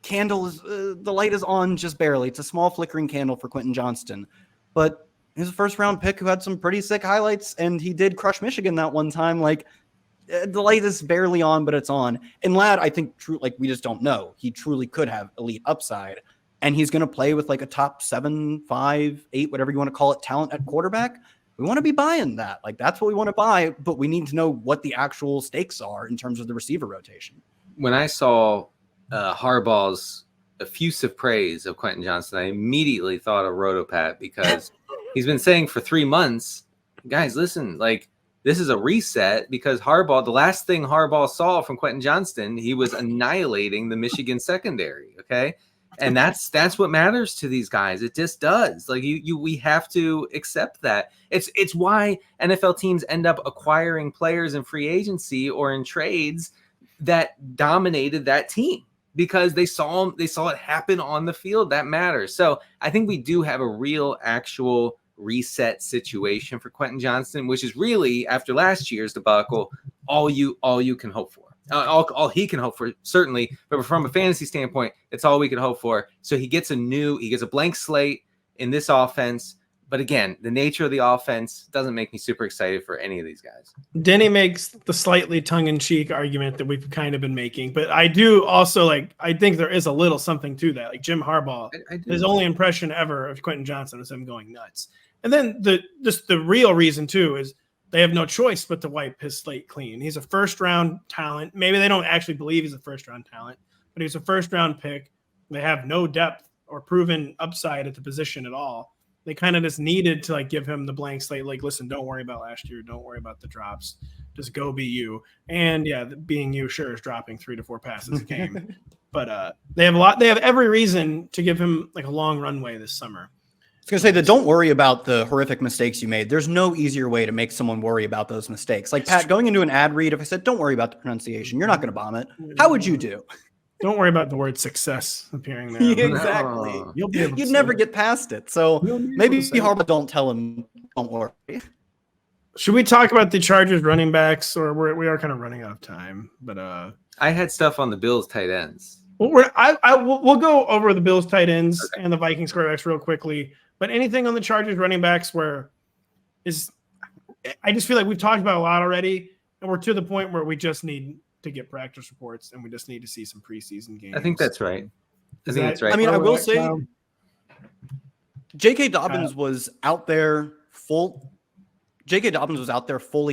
Candle is the light is on just barely. It's a small flickering candle for Quentin Johnston, but he's a first round pick who had some pretty sick highlights, and he did crush Michigan that one time. The light is barely on, but it's on. And Ladd, I think, we just don't know. He truly could have elite upside, and he's going to play with a top 7, 5, 8, whatever you want to call it, talent at quarterback. We want to be buying that. That's what we want to buy, but we need to know what the actual stakes are in terms of the receiver rotation. When I saw Harbaugh's effusive praise of Quentin Johnson, I immediately thought of Rotopat because he's been saying for 3 months, guys, listen, like this is a reset because Harbaugh, the last thing Harbaugh saw from Quentin Johnston, he was annihilating the Michigan secondary. Okay. And that's what matters to these guys. It just does. Like we have to accept that. It's why NFL teams end up acquiring players in free agency or in trades that dominated that team because they saw it happen on the field. That matters. So I think we do have a real actual reset situation for Quentin Johnston, which is really, after last year's debacle, all you can hope for. All he can hope for, certainly, but from a fantasy standpoint, it's all we can hope for. So he gets a blank slate in this offense. But again, the nature of the offense doesn't make me super excited for any of these guys. Denny makes the slightly tongue-in-cheek argument that we've kind of been making, but I do also I think there is a little something to that. Like Jim Harbaugh, his only impression ever of Quentin Johnson was him going nuts. And then the real reason too is they have no choice but to wipe his slate clean. He's a first-round talent. Maybe they don't actually believe he's a first-round talent, but he's a first-round pick. They have no depth or proven upside at the position at all. They kind of just needed to give him the blank slate. Like, listen, don't worry about last year. Don't worry about the drops. Just go be you. And yeah, being you sure is dropping 3 to 4 passes a game. But they have every reason to give him a long runway this summer. I was going to say that don't worry about the horrific mistakes you made. There's no easier way to make someone worry about those mistakes. Like Pat, going into an ad read, if I said, don't worry about the pronunciation, you're not going to bomb it. How would you do? Don't worry about the word success appearing there. Exactly. You'd never get past it. So maybe Harbaugh don't tell him, don't worry. Should we talk about the Chargers running backs, or we are kind of running out of time? But I had stuff on the Bills tight ends. Well, we'll go over the Bills tight ends and the Vikings quarterbacks real quickly. But anything on the Chargers running backs I just feel like we've talked about a lot already, and we're to the point where we just need to get practice reports and we just need to see some preseason games. I think that's right. I mean, I will say J.K. Dobbins was out there fully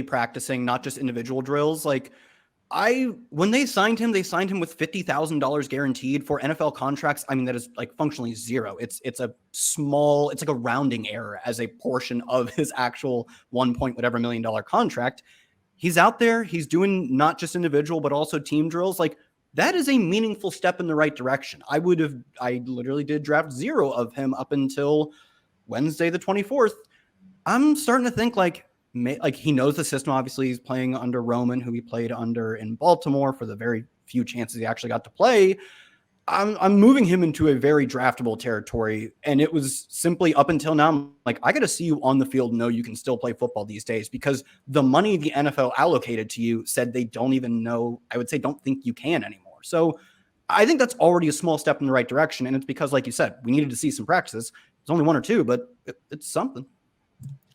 practicing, not just individual drills. When they signed him with $50,000 guaranteed for NFL contracts. I mean, that is functionally zero. It's a rounding error as a portion of his actual $1 million contract. He's out there. He's doing not just individual, but also team drills. That is a meaningful step in the right direction. I literally did draft 0 of him up until Wednesday, the 24th. I'm starting to think he knows the system. Obviously, he's playing under Roman, who he played under in Baltimore for the very few chances he actually got to play. I'm moving him into a very draftable territory, and it was simply up until now, I got to see you on the field, know you can still play football these days, because the money the NFL allocated to you said they don't even know. I would say don't think you can anymore. So I think that's already a small step in the right direction, and it's because, like you said, we needed to see some practices. It's only 1 or 2, but it's something.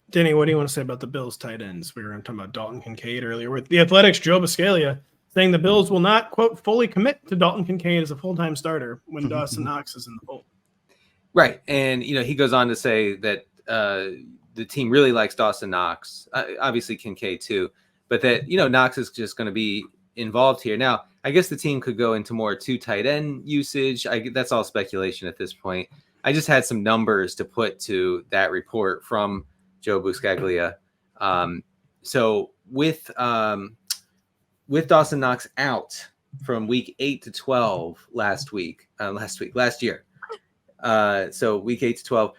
Denny, what do you want to say about the Bills tight ends? We were talking about Dalton Kincaid earlier with the Athletics' Joe Buscaglia saying the Bills will not, quote, fully commit to Dalton Kincaid as a full-time starter when Dawson Knox is in the fold. Right. And, he goes on to say that the team really likes Dawson Knox, obviously Kincaid too, but that, Knox is just going to be involved here. Now, I guess the team could go into more 2 tight end usage. That's all speculation at this point. I just had some numbers to put to that report from Joe Buscaglia. So with Dawson Knox out from week 8 to 12 last year. So week 8 to 12,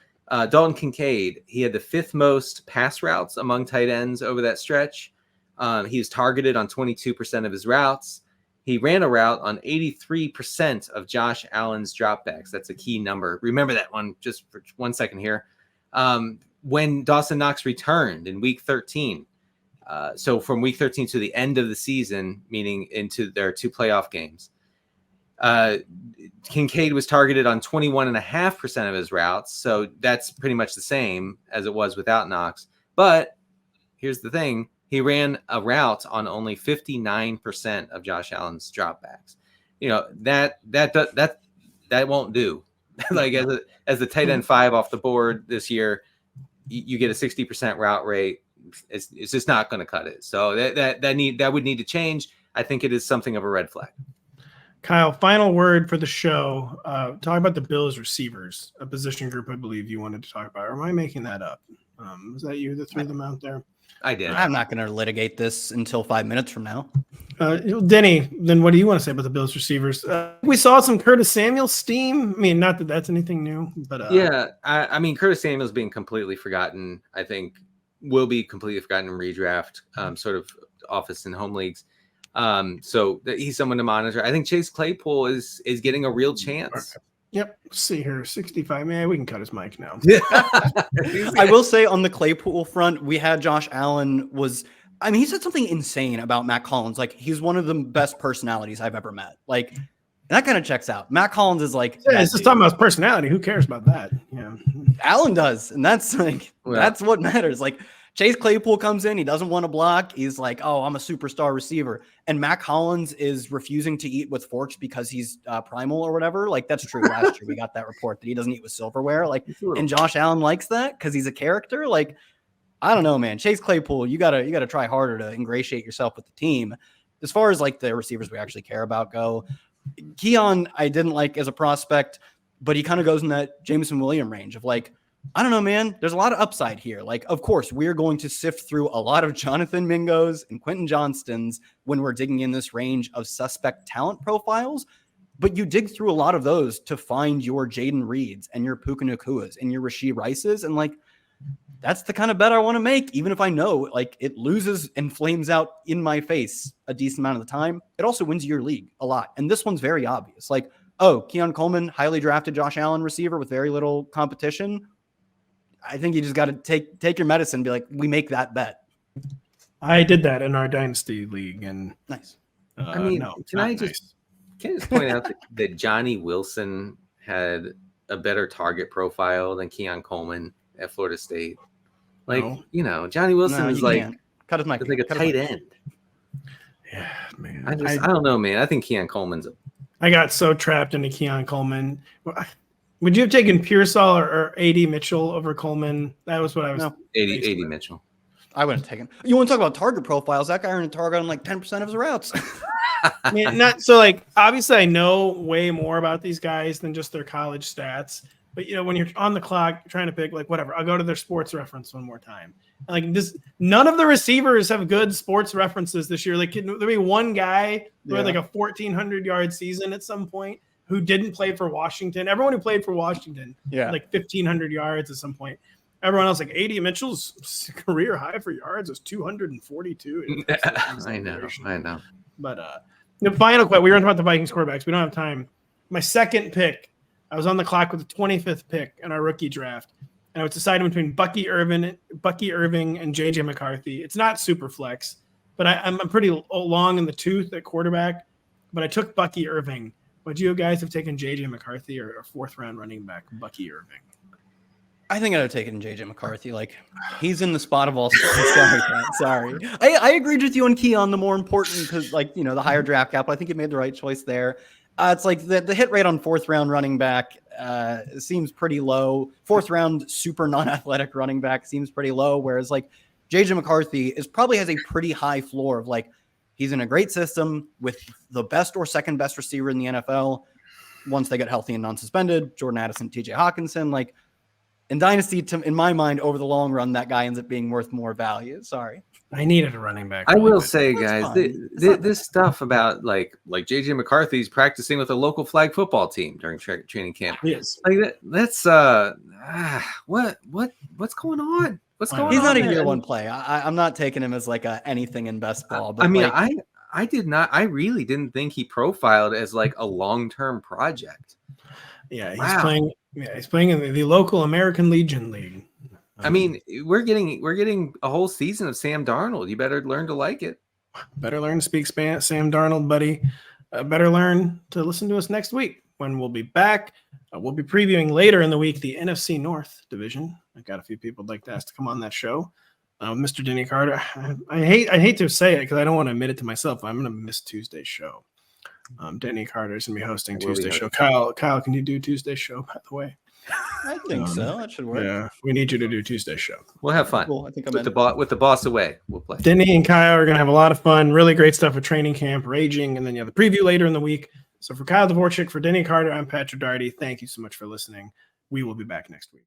Dalton Kincaid, he had the 5th most pass routes among tight ends over that stretch. He was targeted on 22% of his routes. He ran a route on 83% of Josh Allen's dropbacks. That's a key number. Remember that one just for 1 second here. When Dawson Knox returned in week 13, so from week 13 to the end of the season, meaning into their 2 playoff games, Kincaid was targeted on 21.5% of his routes. So that's pretty much the same as it was without Knox. But here's the thing. He ran a route on only 59% of Josh Allen's dropbacks. That won't do. As a tight end 5 off the board this year, you get a 60% route rate. It's just not going to cut it. So that would need to change. I think it is something of a red flag. Kyle, final word for the show. Talk about the Bills receivers, a position group I believe you wanted to talk about. Or am I making that up? Was that you that threw them out there? I did. I'm not going to litigate this until 5 minutes from now. Denny, then what do you want to say about the Bills receivers? We saw some Curtis Samuel steam. I mean, not that that's anything new, but yeah, I mean, Curtis Samuel's being completely forgotten. I think will be completely forgotten in redraft, sort of office and home leagues. So he's someone to monitor. I think Chase Claypool is getting a real chance. Yep. Let's see here, 65. Man, we can cut his mic now. I will say on the Claypool front, we had Josh Allen he said something insane about Matt Collins. Like, he's one of the best personalities I've ever met. Like, that kind of checks out. Matt Collins is like, yeah, it's just talking about his personality. Who cares about that? Yeah. Allen does. And that's like, that's what matters. Like, Chase Claypool comes in. He doesn't want to block. He's like, oh, I'm a superstar receiver. And Matt Collins is refusing to eat with forks because he's primal or whatever. Like, that's true. Last year, we got that report that he doesn't eat with silverware. Like, and Josh Allen likes that because he's a character. Like, I don't know, man. Chase Claypool, you gotta try harder to ingratiate yourself with the team. As far as like the receivers we actually care about go, Keon, I didn't like as a prospect, but he kind of goes in that Jameson Williams range of like, I don't know, man. There's a lot of upside here. Like, of course, we're going to sift through a lot of Jonathan Mingos and Quentin Johnstons when we're digging in this range of suspect talent profiles. But you dig through a lot of those to find your Jaden Reeds and your Puka Nakuas and your Rashee Rices. And like, that's the kind of bet I want to make, even if I know like it loses and flames out in my face a decent amount of the time. It also wins your league a lot. And this one's very obvious. Like, oh, Keon Coleman, highly drafted Josh Allen receiver with very little competition. I think you just got to take your medicine and be like, we make that bet. I did that in our dynasty league, and nice. I mean, can I just point out that Johnny Wilson had a better target profile than Keon Coleman at Florida State? Like, Johnny Wilson is like, cut his mic. Like a tight end. Yeah, man. I don't know, man. I think Keon Coleman's I got so trapped into Keon Coleman. Would you have taken Pearsall or A.D. Mitchell over Coleman? That was what I was. No. A.D. Mitchell. I wouldn't have taken. You want to talk about target profiles? That guy earned a target on like 10% of his routes. I mean, not so like obviously I know way more about these guys than just their college stats. But when you're on the clock trying to pick like whatever, I'll go to their sports reference one more time. Like this, none of the receivers have good sports references this year. Like, can there be one guy who had like a 1,400-yard season at some point who didn't play for Washington? Everyone who played for Washington, had like 1,500 yards at some point. Everyone else, like A.D. Mitchell's career high for yards is 242. I know. But the final question, we were talking about the Vikings quarterbacks. We don't have time. My second pick, I was on the clock with the 25th pick in our rookie draft, and I was deciding between Bucky Irving, and J.J. McCarthy. It's not super flex, but I'm pretty long in the tooth at quarterback. But I took Bucky Irving. Would you guys have taken J.J. McCarthy or a fourth-round running back, Bucky Irving? I think I'd have taken J.J. McCarthy. Like, he's in the spot of all. Sorry. I agreed with you on Keon, the more important, because the higher draft capital. I think you made the right choice there. It's like the hit rate on fourth-round running back seems pretty low. Fourth-round super non-athletic running back seems pretty low, whereas like J.J. McCarthy probably has a pretty high floor of like he's in a great system with the best or second best receiver in the NFL once they get healthy and non-suspended. Jordan Addison, T.J. Hawkinson, like in Dynasty, in my mind, over the long run, that guy ends up being worth more value. Sorry. I needed a running back. I will say, guys, this stuff about like JJ McCarthy's practicing with a local flag football team during training camp. Yes, like that's what's going on? What's going on? He's not a year one play. I'm not taking him as like anything in best ball. But I mean, I did not. I really didn't think he profiled as like a long-term project. Yeah, he's playing. Yeah, he's playing in the local American Legion League. I mean, we're getting a whole season of Sam Darnold. You better learn to like it. Better learn to speak Sam Darnold, buddy. Better learn to listen to us next week when we'll be back. We'll be previewing later in the week the NFC North division. I've got a few people I'd like to ask to come on that show. Mr. Denny Carter. I hate to say it because I don't want to admit it to myself. I'm going to miss Tuesday's show. Denny Carter is going to be hosting Tuesday's show. Kyle, can you do Tuesday's show, by the way? I think so. That should work. Yeah, we need you to do Tuesday's show. We'll have fun. Cool. I think with the boss away. We'll play. Denny and Kyle are going to have a lot of fun. Really great stuff with training camp, raging, and then the preview later in the week. So for Kyle Dvorchak, for Denny Carter, I'm Patrick Daugherty. Thank you so much for listening. We will be back next week.